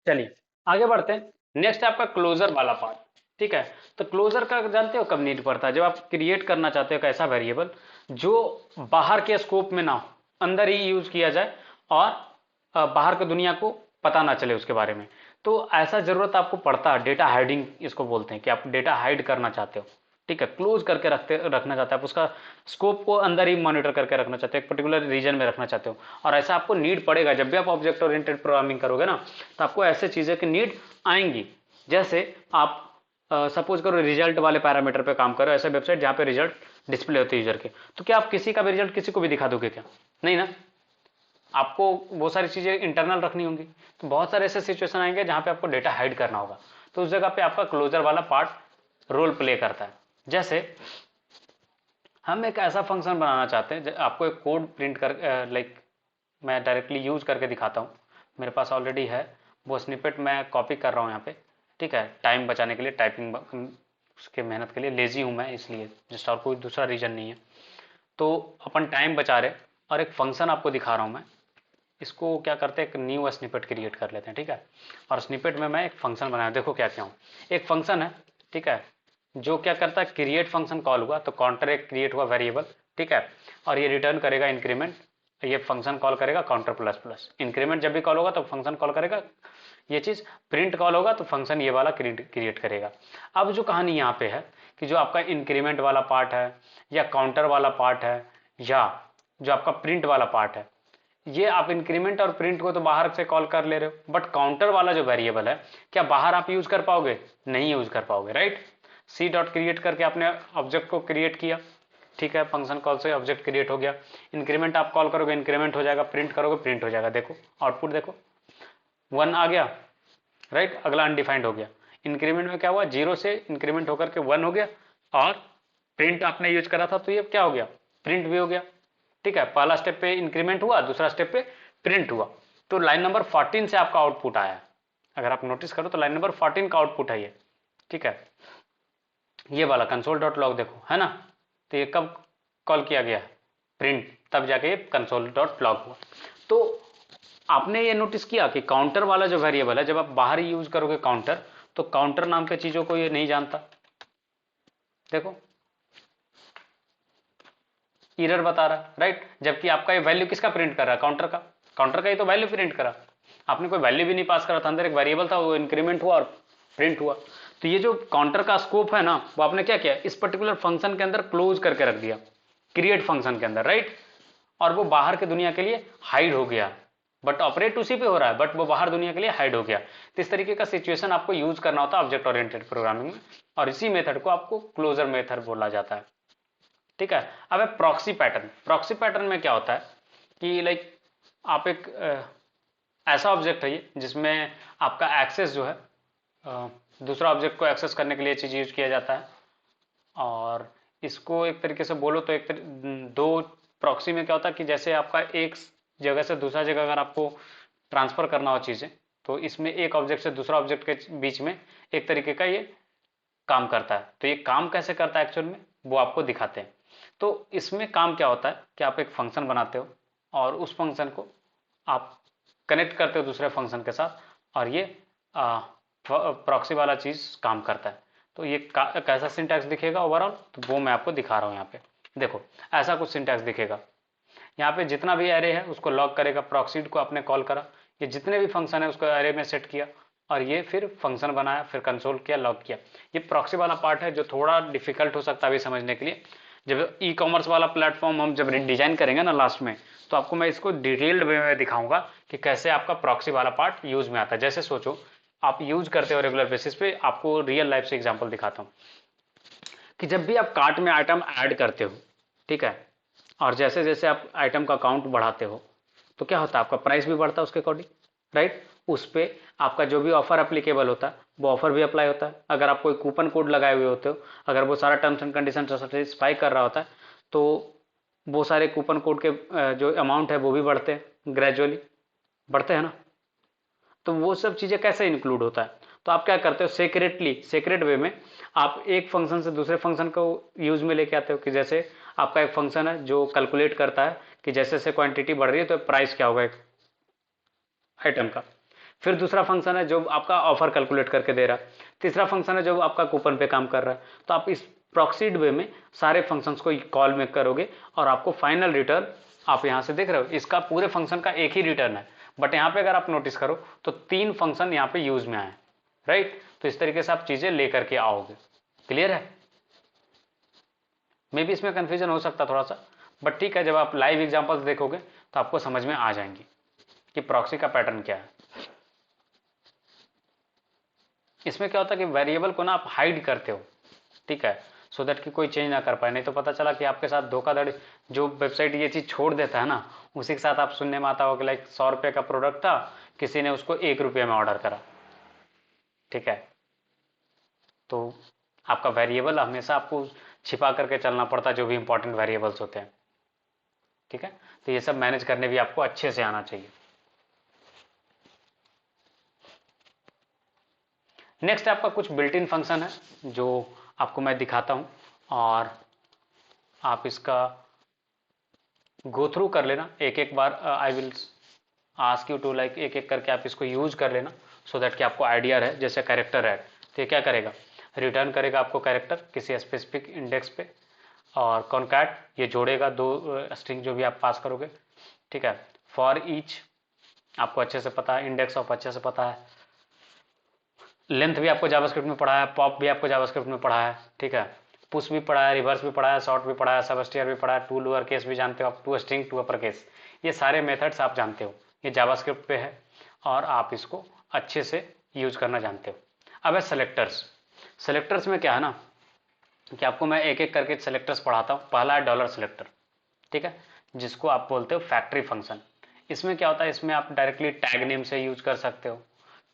चलिए आगे बढ़ते हैं। नेक्स्ट है आपका क्लोजर वाला पार्ट। ठीक है, तो क्लोजर का जानते हो कब नीड पड़ता है, जब आप क्रिएट करना चाहते हो एक ऐसा वेरिएबल जो बाहर के स्कोप में ना हो, अंदर ही यूज किया जाए और बाहर की दुनिया को पता ना चले उसके बारे में। तो ऐसा जरूरत आपको पड़ता है, डेटा हाइडिंग इसको बोलते हैं, कि आप डेटा हाइड करना चाहते हो। ठीक है, क्लोज करके रखना चाहते हैं आप, उसका स्कोप को अंदर ही मॉनिटर करके रखना चाहते हो, एक पर्टिकुलर रीजन में रखना चाहते हो। और ऐसा आपको नीड पड़ेगा जब भी आप ऑब्जेक्ट ओरिएंटेड प्रोग्रामिंग करोगे ना, तो आपको ऐसे चीजें की नीड आएंगी। जैसे आप सपोज करो रिजल्ट वाले पैरामीटर पे काम करो, ऐसे वेबसाइट जहां पे रिजल्ट डिस्प्ले होते हैं यूजर के, तो क्या आप किसी का भी रिजल्ट किसी को भी दिखा दोगे क्या, नहीं ना। आपको वो सारी चीजें इंटरनल रखनी होंगी। तो बहुत सारे ऐसे सिचुएशन आएंगे जहां पे आपको डेटा हाइड करना होगा, तो उस जगह पे आपका क्लोजर वाला पार्ट रोल प्ले करता है। जैसे हम एक ऐसा फंक्शन बनाना चाहते हैं, आपको एक कोड प्रिंट कर, लाइक मैं डायरेक्टली यूज करके दिखाता हूँ, मेरे पास ऑलरेडी है वो स्निपेट, मैं कॉपी कर रहा हूँ यहाँ पे। ठीक है, टाइम बचाने के लिए, टाइपिंग उसके मेहनत के लिए लेजी हूँ मैं, इसलिए जस्ट, और कोई दूसरा रीजन नहीं है। तो अपन टाइम बचा रहे और एक फंक्शन आपको दिखा रहा हूँ मैं। इसको क्या करते हैं, एक न्यू स्निपेट क्रिएट कर लेते हैं। ठीक है, और स्निपेट में मैं एक फंक्शन बनाया, देखो क्या क्या हूँ। एक फंक्शन है, ठीक है, जो क्या करता है, क्रिएट फंक्शन कॉल हुआ तो काउंटर एक क्रिएट हुआ वेरिएबल। ठीक है, और ये रिटर्न करेगा इंक्रीमेंट, ये फंक्शन कॉल करेगा काउंटर प्लस प्लस। इंक्रीमेंट जब भी कॉल होगा तो फंक्शन कॉल करेगा ये चीज, प्रिंट कॉल होगा तो फंक्शन ये वाला क्रिएट करेगा। अब जो कहानी यहाँ पे है कि जो आपका इंक्रीमेंट वाला पार्ट है या काउंटर वाला पार्ट है या जो आपका प्रिंट वाला पार्ट है, ये आप इंक्रीमेंट और प्रिंट को तो बाहर से कॉल कर ले रहे हो, बट काउंटर वाला जो वेरिएबल है क्या बाहर आप यूज कर पाओगे, नहीं यूज कर पाओगे, राइट। सी डॉट क्रिएट करके आपने ऑब्जेक्ट को क्रिएट किया, ठीक है, फंक्शन कॉल से ऑब्जेक्ट क्रिएट हो गया। इंक्रीमेंट आप कॉल करोगे इंक्रीमेंट हो जाएगा, प्रिंट करोगे प्रिंट हो जाएगा। देखो आउटपुट देखो 1 आ गया, राइट, अगला अनडिफाइंड हो गया। इंक्रीमेंट में क्या हुआ, 0 से इंक्रीमेंट होकर के 1 हो गया, और प्रिंट आपने यूज करा था तो ये क्या हो गया, प्रिंट भी हो गया। ठीक है, पहला स्टेप पे इंक्रीमेंट हुआ, दूसरा स्टेप पे प्रिंट हुआ। तो लाइन नंबर 14 से आपका आउटपुट आया, अगर आप नोटिस करो तो लाइन नंबर 14 का आउटपुट है ये। ठीक है, ये वाला कंसोल डॉट लॉग देखो है ना, तो ये कब कॉल किया गया, प्रिंट, तब जाके ये कंसोल डॉट लॉग हुआ। तो आपने ये नोटिस किया कि काउंटर वाला जो वेरिएबल है, जब आप बाहर ही यूज करोगे काउंटर, तो काउंटर नाम के चीजों को ये नहीं जानता। देखो एरर बता रहा है, राइट, जबकि आपका ये वैल्यू किसका प्रिंट कर रहा है, काउंटर का। काउंटर का ही तो वैल्यू प्रिंट करा, आपने कोई वैल्यू भी नहीं पास करा था, अंदर एक वेरिएबल था, वो इंक्रीमेंट हुआ और प्रिंट हुआ। तो ये जो काउंटर का स्कोप है ना, वो आपने क्या किया, इस पर्टिकुलर फंक्शन के अंदर क्लोज करके रख दिया, क्रिएट फंक्शन के अंदर, राइट, और वो बाहर के दुनिया के लिए हाइड हो गया, बट ऑपरेट उसी पे हो रहा है, बट वो बाहर दुनिया के लिए हाइड हो गया। तो इस तरीके का सिचुएशन आपको यूज करना होता है ऑब्जेक्ट ओरिएंटेड प्रोग्रामिंग में, और इसी मेथड को आपको क्लोजर मेथड बोला जाता है। ठीक है, अब है प्रॉक्सी पैटर्न। प्रॉक्सी पैटर्न में क्या होता है कि लाइक आप एक ऐसा ऑब्जेक्ट है ये जिसमें आपका एक्सेस जो है दूसरा ऑब्जेक्ट को एक्सेस करने के लिए चीज यूज किया जाता है, और इसको एक तरीके से बोलो तो दो प्रॉक्सी में क्या होता है कि जैसे आपका एक जगह से दूसरा जगह अगर आपको ट्रांसफर करना हो चीजें, तो इसमें एक ऑब्जेक्ट से दूसरा ऑब्जेक्ट के बीच में एक तरीके का ये काम करता है। तो ये काम कैसे करता है एक्चुअल में, वो आपको दिखाते हैं। तो इसमें काम क्या होता है कि आप एक फंक्शन बनाते हो और उस फंक्शन को आप कनेक्ट करते हो दूसरे फंक्शन के साथ, और ये प्रॉक्सी वाला चीज काम करता है। तो ये कैसा सिंटैक्स दिखेगा ओवरऑल, तो वो मैं आपको दिखा रहा हूँ यहाँ पे। देखो ऐसा कुछ सिंटैक्स दिखेगा, यहाँ पे जितना भी एरे है उसको लॉग करेगा, प्रॉक्सीड को आपने कॉल करा, ये जितने भी फंक्शन है उसको एरे में सेट किया, और ये फिर फंक्शन बनाया, फिर कंसोल किया, लॉग किया। ये प्रॉक्सी वाला पार्ट है जो थोड़ा डिफिकल्ट हो सकता है अभी समझने के लिए। जब ई कॉमर्स वाला प्लेटफॉर्म हम जब डिजाइन करेंगे ना लास्ट में, तो आपको मैं इसको डिटेल्ड वे में दिखाऊंगा कि कैसे आपका प्रॉक्सी वाला पार्ट यूज में आता है। जैसे सोचो आप यूज करते हो रेगुलर बेसिस पे, आपको रियल लाइफ से एग्जांपल दिखाता हूँ कि जब भी आप कार्ट में आइटम ऐड करते हो, ठीक है, और जैसे जैसे आप आइटम का काउंट बढ़ाते हो, तो क्या होता है, आपका प्राइस भी बढ़ता है उसके अकॉर्डिंग, राइट। उस पे आपका जो भी ऑफर एप्लीकेबल होता है वो ऑफर भी अप्लाई होता है। अगर आप कोई कूपन कोड लगाए हुए होते हो, अगर वो सारा टर्म्स एंड कंडीशन सेटिस्फाई कर रहा होता है, तो वो सारे कूपन कोड के जो अमाउंट है वो भी बढ़ते हैं, ग्रेजुअली बढ़ते हैं ना। तो वो सब चीज़ें कैसे इंक्लूड होता है, तो आप क्या करते हो, सेक्रेट वे में आप एक फंक्शन से दूसरे फंक्शन को यूज में लेके आते हो। कि जैसे आपका एक फंक्शन है जो कैलकुलेट करता है कि जैसे जैसे क्वांटिटी बढ़ रही है तो प्राइस क्या होगा एक आइटम का। फिर दूसरा फंक्शन है जो आपका ऑफर कैलकुलेट करके दे रहा है। तीसरा फंक्शन है जो आपका कूपन पे काम कर रहा है। तो आप इस प्रॉक्सीड वे में सारे फंक्शंस को कॉल में करोगे, और आपको फाइनल रिटर्न आप यहां से देख रहे हो, इसका पूरे फंक्शन का एक ही रिटर्न है, बट यहाँ पे अगर आप नोटिस करो तो तीन फंक्शन यहाँ पे यूज में आए, राइट। तो इस तरीके से आप चीजें लेकर के आओगे। क्लियर है, मे भी इसमें कंफ्यूजन हो सकता थोड़ा सा, बट ठीक है, जब आप लाइव एग्जांपल्स देखोगे तो आपको समझ में आ जाएंगी कि प्रॉक्सी का पैटर्न क्या है। इसमें क्या होता है कि वेरिएबल को ना आप हाइड करते हो, ठीक है, सो दैट कि कोई चेंज ना कर पाए। नहीं तो पता चला कि आपके साथ धोखाधड़ी, जो वेबसाइट ये चीज छोड़ देता है ना, उसी के साथ आप सुनने में आता हो कि लाइक 100 रुपये का प्रोडक्ट था, किसी ने उसको 1 रुपये में ऑर्डर करा, ठीक है। तो आपका वेरिएबल हमेशा आपको छिपा करके चलना पड़ता है, जो भी इंपॉर्टेंट वेरिएबल्स होते हैं, ठीक है। तो ये सब मैनेज करने भी आपको अच्छे से आना चाहिए। नेक्स्ट आपका कुछ बिल्ट इन फंक्शन है जो आपको मैं दिखाता हूं, और आप इसका गो थ्रू कर लेना एक एक बार। I will ask you to like एक एक करके आप इसको यूज कर लेना, सो दैट कि आपको आइडिया रहे। जैसे कैरेक्टर ऐड, तो ये क्या करेगा, रिटर्न करेगा आपको कैरेक्टर किसी स्पेसिफिक इंडेक्स पे, और कॉन्कैट ये जोड़ेगा दो स्ट्रिंग जो भी आप पास करोगे, ठीक है। फॉर ईच आपको अच्छे से पता है, इंडेक्स ऑफ अच्छे से पता है, लेंथ भी आपको जावास्क्रिप्ट में पढ़ा है, पॉप भी आपको जावास्क्रिप्ट में पढ़ा है, ठीक है। पुश भी पढ़ा है, रिवर्स भी पढ़ा है, शॉर्ट भी पढ़ा है, सबस्टियर भी पढ़ा है, टू लोअर केस भी जानते हो आप, to string to upper case, ये सारे मेथड्स आप जानते हो, ये जावास्क्रिप्ट पे है, और आप इसको अच्छे से यूज करना जानते हो। अब है सेलेक्टर्स। सेलेक्टर्स में क्या है ना कि आपको मैं एक एक करके सेलेक्टर्स पढ़ाता हूँ। पहला है डॉलर सेलेक्टर, ठीक है, जिसको आप बोलते हो फैक्ट्री फंक्शन। इसमें क्या होता है, इसमें आप डायरेक्टली टैग नेम से यूज कर सकते हो,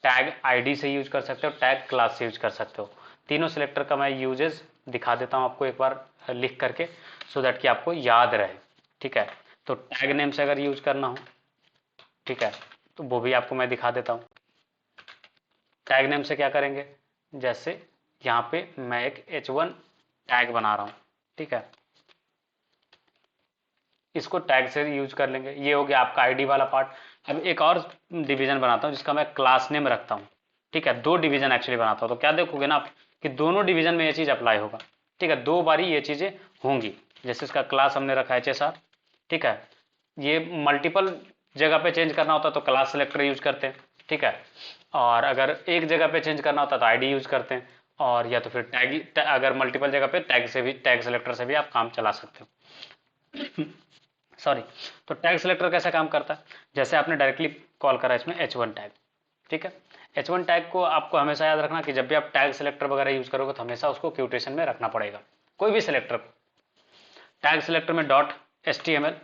टैग आईडी से यूज कर सकते हो, टैग क्लास से यूज कर सकते हो। तीनों सिलेक्टर का मैं यूजेस दिखा देता हूं आपको एक बार लिख करके, सो दैट कि आपको याद रहे, ठीक है। तो टैग नेम से अगर यूज करना हो, ठीक है, तो वो भी आपको मैं दिखा देता हूं। टैग नेम से क्या करेंगे, जैसे यहाँ पे मैं एक h1 टैग बना रहा हूं, ठीक है। इसको टैग से यूज कर लेंगे। ये हो गया आपका आईडी वाला पार्ट। अब एक और डिवीजन बनाता हूँ जिसका मैं क्लास नेम रखता हूँ। ठीक है, दो डिवीजन एक्चुअली बनाता हूँ, तो क्या देखोगे ना आप कि दोनों डिवीजन में ये चीज अप्लाई होगा। ठीक है, दो बारी ये चीजें होंगी। जैसे इसका क्लास हमने रखा है HSR। ठीक है, ये मल्टीपल जगह पे चेंज करना होता तो क्लास सेलेक्टर यूज करते हैं। ठीक है, और अगर एक जगह पे चेंज करना होता तो आईडी यूज करते हैं, और या तो फिर टैग, अगर मल्टीपल जगह पे टैग से भी, टैग सेलेक्टर से भी आप काम चला सकते हो। सॉरी। तो टैग सेलेक्टर कैसे काम करता है, जैसे आपने डायरेक्टली कॉल करा इसमें H1 टैग। ठीक है, H1 टैग को आपको हमेशा याद रखना कि जब भी आप टैग सेलेक्टर वगैरह यूज करोगे तो हमेशा उसको क्यूटेशन में रखना पड़ेगा, कोई भी सेलेक्टर को। टैग सेलेक्टर में डॉट HTML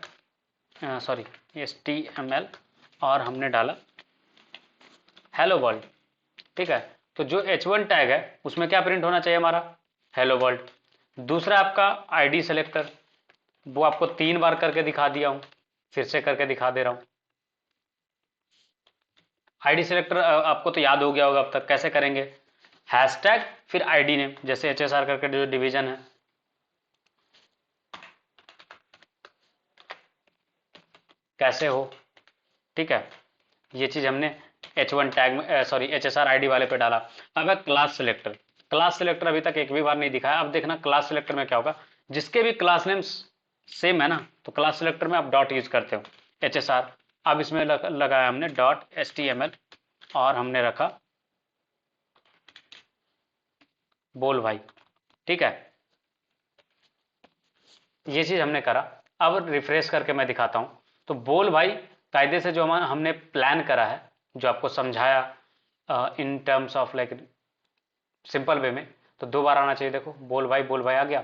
और हमने डाला हेलो वर्ल्ड। ठीक है, तो जो H1 टैग है उसमें क्या प्रिंट होना चाहिए हमारा, हेलो वर्ल्ड। दूसरा आपका आईडी सेलेक्टर, वो आपको 3 बार करके दिखा दिया हूं, फिर से करके दिखा दे रहा हूं। आईडी सेलेक्टर आपको तो याद हो गया होगा अब तक, कैसे करेंगे, हैशटैग फिर आईडी नेम, जैसे HSR करके जो डिवीजन है। कैसे हो, ठीक है, ये चीज हमने H1 टैग में, सॉरी HSR आईडी वाले पे डाला। अब है क्लास सेलेक्टर। क्लास सेलेक्टर अभी तक एक भी बार नहीं दिखाया। अब देखना क्लास सेलेक्टर में क्या होगा, जिसके भी क्लास नेम सेम है ना, तो क्लास सेलेक्टर में आप डॉट यूज करते हो HSR। अब इसमें लगाया हमने डॉट HTML और हमने रखा बोल भाई। ठीक है, ये चीज हमने करा। अब रिफ्रेश करके मैं दिखाता हूं, तो बोल भाई कायदे से जो हमने प्लान करा है, जो आपको समझाया in terms of like simple way में, तो 2 बार आना चाहिए। देखो बोल भाई आ गया।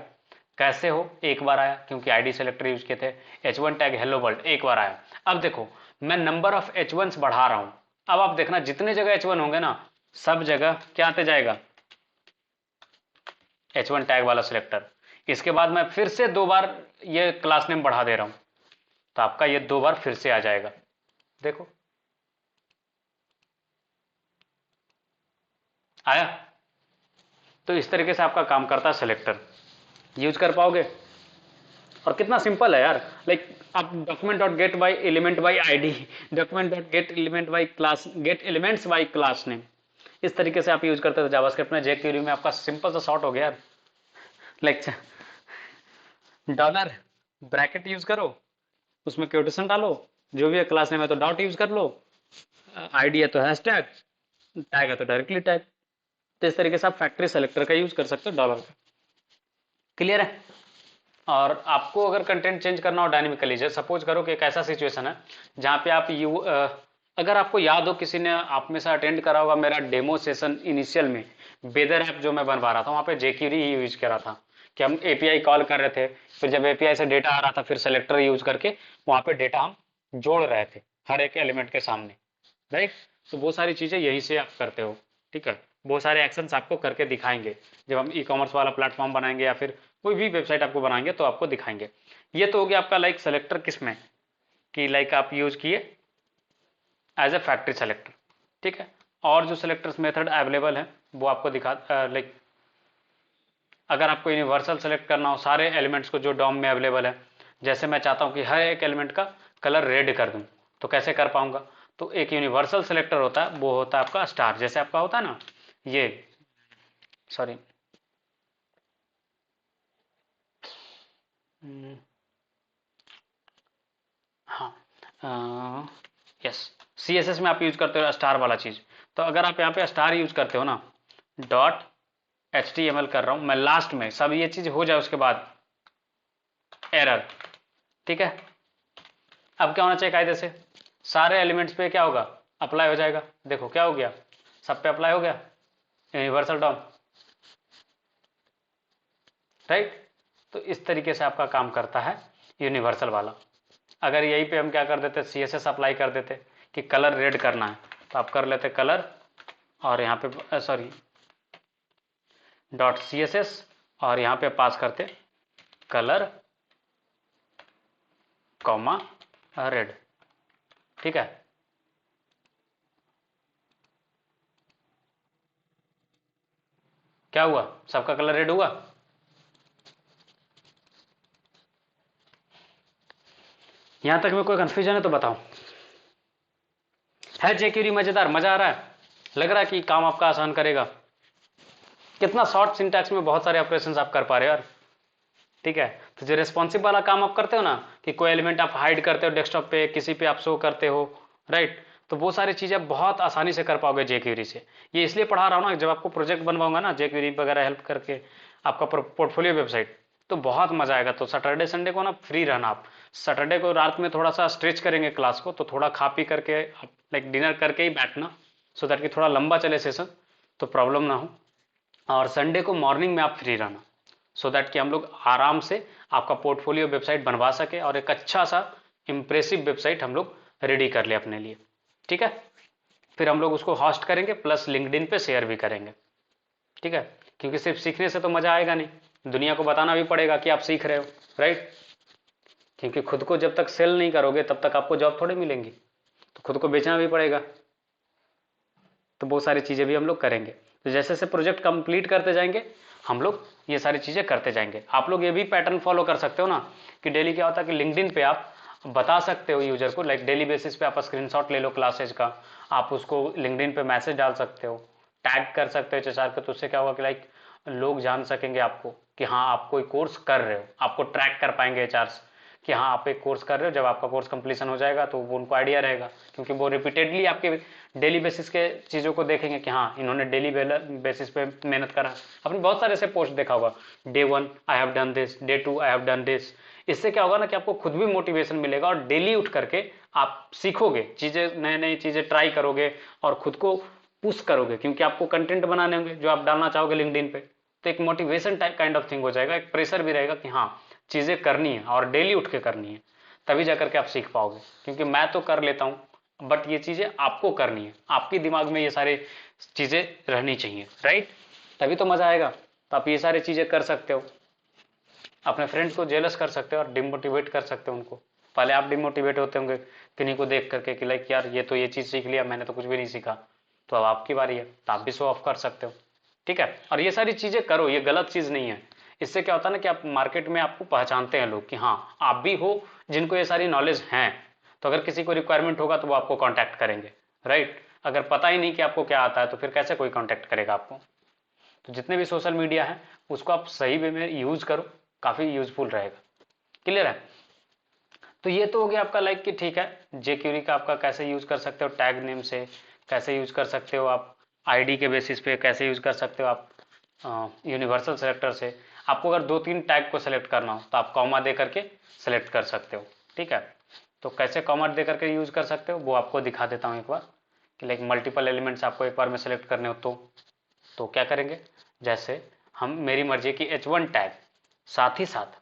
कैसे हो एक बार आया क्योंकि आईडी सेलेक्टर यूज किए थे। H1 टैग हेलो वर्ल्ड एक बार आया। अब देखो मैं नंबर ऑफ H1s बढ़ा रहा हूं। अब आप देखना जितने जगह H1 होंगे ना, सब जगह क्या आते जाएगा, H1 टैग वाला सिलेक्टर। इसके बाद मैं फिर से 2 बार ये क्लास नेम बढ़ा दे रहा हूं, तो आपका ये 2 बार फिर से आ जाएगा। देखो आया। तो इस तरीके से आपका काम करता है सिलेक्टर, यूज कर पाओगे। और कितना सिंपल है यार, लाइक आप document dot gate by element by ID, document dot get element by class, gate elements by class name, इस तरीके से आप यूज करते थे जावास्क्रिप्ट में। जेक्यूरी में आपका सिंपल सा शॉर्ट हो गया यार, लाइक डॉलर ब्रैकेट यूज करो, उसमें क्योटेशन डालो, जो भी है क्लास नेम है तो डॉट यूज कर लो, आईडी है तो हैशटैग, टैग है तो डायरेक्टली टैग। तो इस तरीके से आप फैक्ट्री सेलेक्टर का यूज कर सकते हो डॉलर का। क्लियर है। और आपको अगर कंटेंट चेंज करना हो डायनेमिकली, जैसे सपोज करो कि एक ऐसा सिचुएशन है जहाँ पे आप अगर आपको याद हो, किसी ने आप में से अटेंड करा होगा मेरा डेमो सेशन इनिशियल में, वेदर ऐप जो मैं बनवा रहा था वहाँ पे जेक्यूरी ही यूज करा था, कि हम एपीआई कॉल कर रहे थे, फिर जब एपीआई से डेटा आ रहा था फिर सेलेक्टर यूज करके वहाँ पे डेटा हम जोड़ रहे थे हर एक एलिमेंट के सामने, राइट। तो वो सारी चीजें यही से आप करते हो। ठीक है, बहुत सारे एक्शंस आपको करके दिखाएंगे जब हम ई कॉमर्स वाला प्लेटफॉर्म बनाएंगे या फिर कोई भी वेबसाइट आपको बनाएंगे तो आपको दिखाएंगे। ये तो हो गया आपका लाइक सेलेक्टर किस में, कि लाइक आप यूज किए एज ए फैक्ट्री सेलेक्टर। ठीक है, और जो सेलेक्टर्स मेथड अवेलेबल है वो आपको दिखा, लाइक अगर आपको यूनिवर्सल सेलेक्ट करना हो सारे एलिमेंट्स को जो डॉम में अवेलेबल है, जैसे मैं चाहता हूँ कि हर एक एलिमेंट का कलर रेड कर दूं, तो कैसे कर पाऊंगा, तो एक यूनिवर्सल सेलेक्टर होता है, वो होता है आपका स्टार, जैसे आपका होता है ना ये, सॉरी हाँ, यस, CSS में आप यूज करते हो स्टार वाला चीज। तो अगर आप यहाँ पे स्टार यूज करते हो ना, डॉट HTML कर रहा हूं मैं, लास्ट में सब ये चीज हो जाए उसके बाद एरर। ठीक है, अब क्या होना चाहिए कायदे से, सारे एलिमेंट्स पे क्या होगा, अप्लाई हो जाएगा। देखो क्या हो गया, सब पे अप्लाई हो गया, यूनिवर्सल डॉम, राइट। तो इस तरीके से आपका काम करता है यूनिवर्सल वाला। अगर यहीं पे हम क्या कर देते, CSS अप्लाई कर देते कि कलर रेड करना है, तो आप कर लेते कलर, और यहाँ पे सॉरी डॉट CSS, और यहाँ पे पास करते कलर कॉमा रेड। ठीक है, क्या हुआ, सबका कलर रेड हुआ। यहां तक में कोई कंफ्यूजन है तो बताओ। है जेक्यूरी मजेदार, मजा आ रहा है, लग रहा है कि काम आपका आसान करेगा। कितना शॉर्ट सिंटैक्स में बहुत सारे ऑपरेशंस आप कर पा रहे हो यार। ठीक है, तो जो रेस्पॉन्सिव वाला काम आप करते हो ना, कि कोई एलिमेंट आप हाइड करते हो डेस्कटॉप पे, किसी पे आप शो करते हो, राइट, तो वो सारी चीजें बहुत आसानी से कर पाओगे जेक्यूरी से। ये इसलिए पढ़ा रहा हूँ ना, जब आपको प्रोजेक्ट बनवाऊंगा ना जेक्यूरी वगैरह हेल्प करके आपका पोर्टफोलियो वेबसाइट, तो बहुत मजा आएगा। तो सैटरडे संडे को ना फ्री रहना आप। सैटरडे को रात में थोड़ा सा स्ट्रेच करेंगे क्लास को, तो थोड़ा खा पी करके लाइक डिनर करके ही बैठना, सो दैट कि थोड़ा लंबा चले सेशन, तो प्रॉब्लम ना हो। और संडे को मॉर्निंग में आप फ्री रहना, सो दैट कि हम लोग आराम से आपका पोर्टफोलियो वेबसाइट बनवा सके और एक अच्छा सा इंप्रेसिव वेबसाइट हम लोग रेडी कर ले अपने लिए। ठीक है, फिर हम लोग उसको होस्ट करेंगे प्लस लिंक्डइन पे शेयर भी करेंगे। ठीक है, क्योंकि सिर्फ सीखने से तो मजा आएगा नहीं, दुनिया को बताना भी पड़ेगा कि आप सीख रहे हो, राइट। क्योंकि खुद को जब तक सेल नहीं करोगे तब तक आपको जॉब थोड़े मिलेंगी, तो खुद को बेचना भी पड़ेगा। तो बहुत सारी चीजें भी हम लोग करेंगे। तो जैसे जैसे प्रोजेक्ट कंप्लीट करते जाएंगे हम लोग ये सारी चीजें करते जाएंगे। आप लोग ये भी पैटर्न फॉलो कर सकते हो ना, कि डेली क्या होता है कि लिंक्डइन पे आप बता सकते हो यूजर को, लाइक डेली बेसिस पे आप स्क्रीनशॉट ले लो क्लासेज का, आप उसको लिंक्डइन पे मैसेज डाल सकते हो, टैग कर सकते हो एचएचआर पे, तो उससे क्या होगा कि लाइक लोग जान सकेंगे आपको कि हाँ आप कोई कोर्स कर रहे हो, आपको ट्रैक कर पाएंगे एचआर कि हाँ आप एक कोर्स कर रहे हो। जब आपका कोर्स कंप्लीशन हो जाएगा तो वो उनको आइडिया रहेगा, क्योंकि वो रिपीटेडली आपके डेली बेसिस के चीज़ों को देखेंगे कि हाँ इन्होंने डेली बेसिस पे मेहनत करा। आपने बहुत सारे ऐसे पोस्ट देखा होगा, day 1 I have done this, day 2 I have done this. इससे क्या होगा ना कि आपको खुद भी मोटिवेशन मिलेगा और डेली उठ करके आप सीखोगे चीज़ें, नए नई चीज़ें ट्राई करोगे और खुद को पुश करोगे, क्योंकि आपको कंटेंट बनाने होंगे जो आप डालना चाहोगे लिंक्डइन पे। तो एक motivation type kind of thing हो जाएगा, एक प्रेशर भी रहेगा कि हाँ चीज़ें करनी है और डेली उठ के करनी है, तभी जाकर के आप सीख पाओगे। क्योंकि मैं तो कर लेता हूँ बट ये चीज़ें आपको करनी है, आपके दिमाग में ये सारी चीज़ें रहनी चाहिए, राइट, तभी तो मज़ा आएगा। तो आप ये सारी चीज़ें कर सकते हो, अपने फ्रेंड्स को जेलस कर सकते हो और डिमोटिवेट कर सकते हो उनको। पहले आप डिमोटिवेट होते होंगे किन्हीं को देख करके कि लाइक यार ये तो ये चीज़ सीख लिया, मैंने तो कुछ भी नहीं सीखा, तो अब आपकी बारी है, तो आप भी शो ऑफ कर सकते हो। ठीक है, और ये सारी चीज़ें करो, ये गलत चीज़ नहीं है। इससे क्या होता है ना कि आप मार्केट में आपको पहचानते हैं लोग कि हाँ आप भी हो जिनको ये सारी नॉलेज हैं, तो अगर किसी को रिक्वायरमेंट होगा तो वो आपको कॉन्टैक्ट करेंगे, राइट। अगर पता ही नहीं कि आपको क्या आता है तो फिर कैसे कोई कॉन्टैक्ट करेगा आपको। तो जितने भी सोशल मीडिया है उसको आप सही वे में यूज करो, काफ़ी यूजफुल रहेगा। क्लियर है। तो ये तो हो गया आपका लाइक कि ठीक है जेक्यूरी का आपका कैसे यूज कर सकते हो, टैग नेम से कैसे यूज कर सकते हो आप, आईडी के बेसिस पे कैसे यूज कर सकते हो आप, यूनिवर्सल सेलेक्टर से। आपको अगर 2-3 टैग को सेलेक्ट करना हो तो आप कॉमा दे करके सेलेक्ट कर सकते हो। ठीक है, तो कैसे कॉमा दे करके यूज कर सकते हो वो आपको दिखा देता हूँ एक बार, कि लाइक मल्टीपल एलिमेंट्स आपको एक बार में सेलेक्ट करने हो तो क्या करेंगे, जैसे हम मेरी मर्जी की H1 टैग, साथ ही साथ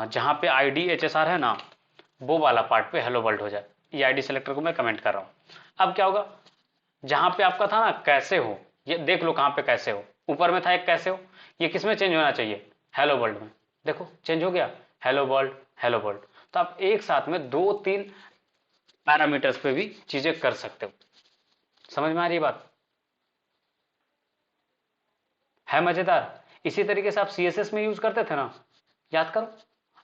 जहाँ पे आईडी एचएसआर है ना वो वाला पार्ट पे हेलो वर्ल्ड हो जाए। ये आईडी सेलेक्टर को मैं कमेंट कर रहा हूँ। अब क्या होगा, जहाँ पे आपका था ना कैसे हो, ये देख लो कहाँ पे कैसे हो, ऊपर में था एक कैसे हो, ये किस में चेंज होना चाहिए, हेलो वर्ल्ड में। देखो चेंज हो गया, हेलो वर्ल्ड हेलो वर्ल्ड। तो आप एक साथ में 2-3 पैरामीटर्स पे भी चीजें कर सकते हो। समझ में आ रही बात, है मजेदार। इसी तरीके से आप सीएसएस में यूज करते थे ना, याद करो।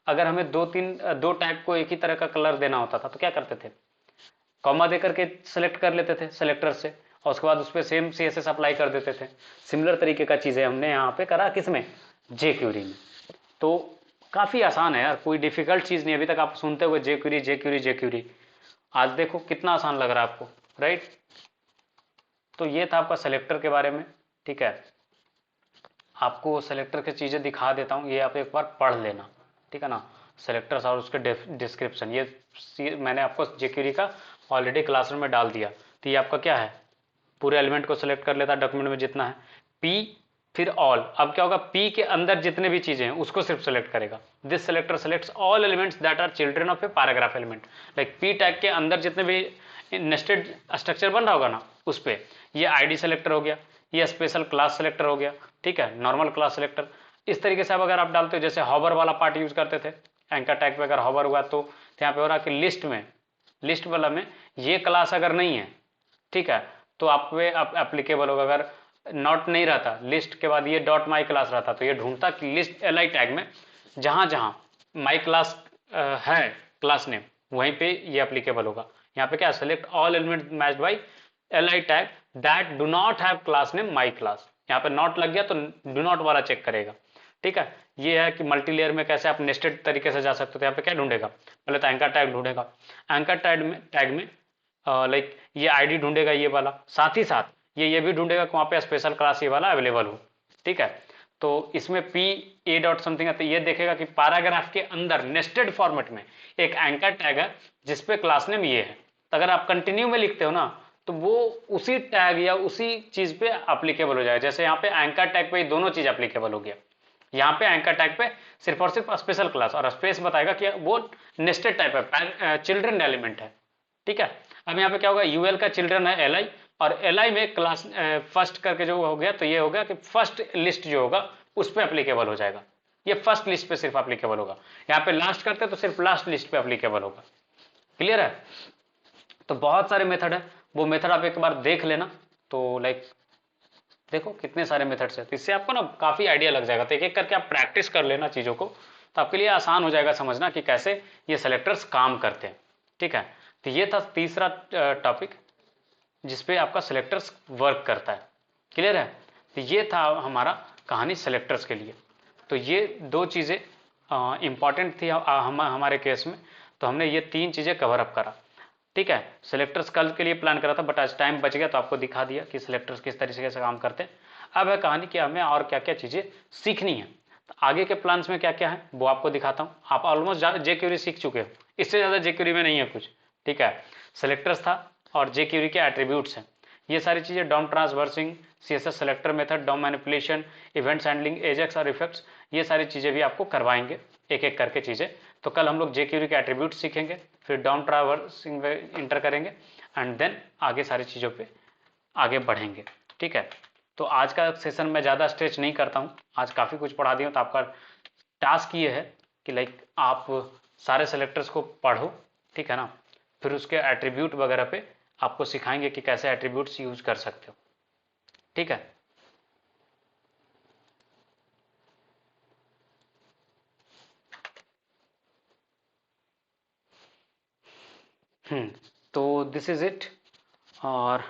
अगर हमें 2 टैग को एक ही तरह का कलर देना होता था तो क्या करते थे, कॉमा दे करके सेलेक्ट कर लेते थे सेलेक्टर से और उसके बाद उस पर सेम सीएसएस अप्लाई कर देते थे। सिमिलर तरीके का चीजें हमने यहाँ पे करा, किसमें, जेक्यूरी में। तो काफी आसान है यार, कोई डिफिकल्ट चीज नहीं। अभी तक आप सुनते हुए जेक्यूरी जेक्यूरी जेक्यूरी, आज देखो कितना आसान लग रहा है आपको, राइट। तो ये था आपका सेलेक्टर के बारे में। ठीक है, आपको सेलेक्टर की चीजें दिखा देता हूँ, ये आप एक बार पढ़ लेना, ठीक है ना। सेलेक्टर्स और उसके डिस्क्रिप्शन, ये मैंने आपको जेक्यूरी का ऑलरेडी क्लासरूम में डाल दिया। तो ये आपका क्या है, पूरे एलिमेंट को सेलेक्ट कर लेता है डॉक्यूमेंट में जितना है, पी फिर ऑल। अब क्या होगा, पी के अंदर जितने भी चीजें हैं उसको सिर्फ सेलेक्ट करेगा। This selector selects all elements that are children of a paragraph element. Like P tag के अंदर जितने भी नेस्टेड स्ट्रक्चर बन रहा होगा ना उस पर, ये आईडी सेलेक्टर हो गया, ये स्पेशल क्लास सेलेक्टर हो गया, ठीक है, नॉर्मल क्लास सेलेक्टर। इस तरीके से अब अगर आप डालते हो, जैसे हॉवर वाला पार्ट यूज करते थे, एंकर टैग पे अगर हॉवर हुआ तो यहाँ पे हो रहा कि लिस्ट में, लिस्ट वाला में ये क्लास अगर नहीं है, ठीक है, तो आप पे एप्लीकेबल होगा। अगर नॉट नहीं रहता, लिस्ट के बाद ये डॉट माई क्लास रहता, तो ये ढूंढता कि लिस्ट एल आई टैग में जहां जहां माई क्लास है क्लास नेम, वहीं पे ये एप्लीकेबल होगा। यहाँ पे क्या, select all element matched by li tag that do not have class name my class. यहाँ पे नॉट लग गया तो डू नॉट वाला चेक करेगा। ठीक है, ये है कि मल्टी लेयर में कैसे आप नेस्टेड तरीके से जा सकते हो। तो यहाँ पे क्या ढूंढेगा, पहले तो एंकर टैग ढूंढेगा। एंकर टैग में लाइक ये आईडी ढूंढेगा ये वाला, साथ ही साथ ये भी ढूंढेगा कि वहाँ पे स्पेशल क्लास ये वाला अवेलेबल हो। ठीक है, तो इसमें पी ए डॉट समथिंग है, तो ये देखेगा कि पैराग्राफ के अंदर नेस्टेड फॉर्मेट में एक एंकर टैग है जिसपे क्लास नेम ये है। तो अगर आप कंटिन्यू में लिखते हो ना तो वो उसी टैग या उसी चीज पे अप्लीकेबल हो जाएगा। जैसे यहाँ पे एंकर टैग पे दोनों चीज अप्लीकेबल हो गया, यहाँ पे एंकर टैग पे सिर्फ और सिर्फ स्पेशल क्लास, और स्पेस बताएगा कि वो नेस्टेड टाइप है, चिल्ड्रन एलिमेंट है। ठीक है, अब यहाँ पे क्या होगा, यूएल का चिल्ड्रन है एल आई, और एल आई में क्लास फर्स्ट करके जो हो गया, तो ये हो गया कि फर्स्ट लिस्ट जो होगा उस पर अप्लीकेबल हो जाएगा। ये फर्स्ट लिस्ट पे सिर्फ अप्लीकेबल होगा। यहाँ पे लास्ट करते तो सिर्फ लास्ट लिस्ट पे अप्लीकेबल होगा। क्लियर है? तो बहुत सारे मेथड है, वो मेथड आप एक बार देख लेना। तो लाइक देखो कितने सारे मेथड्स है, तो इससे आपको ना काफी आइडिया लग जाएगा। तो एक एक करके आप प्रैक्टिस कर लेना चीजों को, तो आपके लिए आसान हो जाएगा समझना कि कैसे ये सेलेक्टर्स काम करते हैं। ठीक है, तो ये था तीसरा टॉपिक जिसपे आपका सेलेक्टर्स वर्क करता है। क्लियर है? तो ये था हमारा कहानी सेलेक्टर्स के लिए। तो ये दो चीज़ें इंपॉर्टेंट थी हमारे केस में, तो हमने ये तीन चीज़ें कवर अप करा। ठीक है, सेलेक्टर्स कल के लिए प्लान करा था, बट आज टाइम बच गया तो आपको दिखा दिया कि सेलेक्टर्स किस तरीके से काम करते हैं। अब है कहानी कि हमें और क्या क्या चीज़ें सीखनी है। तो आगे के प्लान्स में क्या क्या है वो आपको दिखाता हूँ। आप ऑलमोस्ट जेक्यूरी सीख चुके हो, इससे ज़्यादा जेक्यूरी में नहीं है कुछ। ठीक है, सेलेक्टर्स था और जेक्यूरी के एट्रीब्यूट्स हैं। ये सारी चीज़ें DOM transversing, CSS selector method, DOM manipulation, events handling, AJAX और इफेक्ट्स, ये सारी चीज़ें भी आपको करवाएंगे एक एक करके चीज़ें। तो कल हम लोग जेक्यूरी के एट्रीब्यूट सीखेंगे, फिर डॉम ट्रांसवर्सिंग में इंटर करेंगे, एंड देन आगे सारी चीज़ों पे आगे बढ़ेंगे। ठीक है, तो आज का सेशन मैं ज़्यादा स्ट्रेच नहीं करता हूँ, आज काफ़ी कुछ पढ़ा दिया। तो आपका टास्क ये है कि लाइक आप सारे सेलेक्टर्स को पढ़ो। ठीक है ना, फिर उसके एट्रीब्यूट वगैरह पे आपको सिखाएंगे कि कैसे एट्रीब्यूट्स यूज कर सकते हो। ठीक है, तो दिस इज इट। और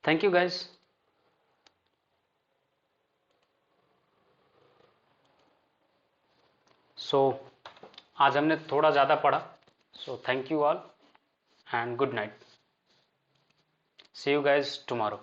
थैंक यू गाइस। सो आज हमने थोड़ा ज़्यादा पढ़ा, so thank you all and good night. See you guys tomorrow.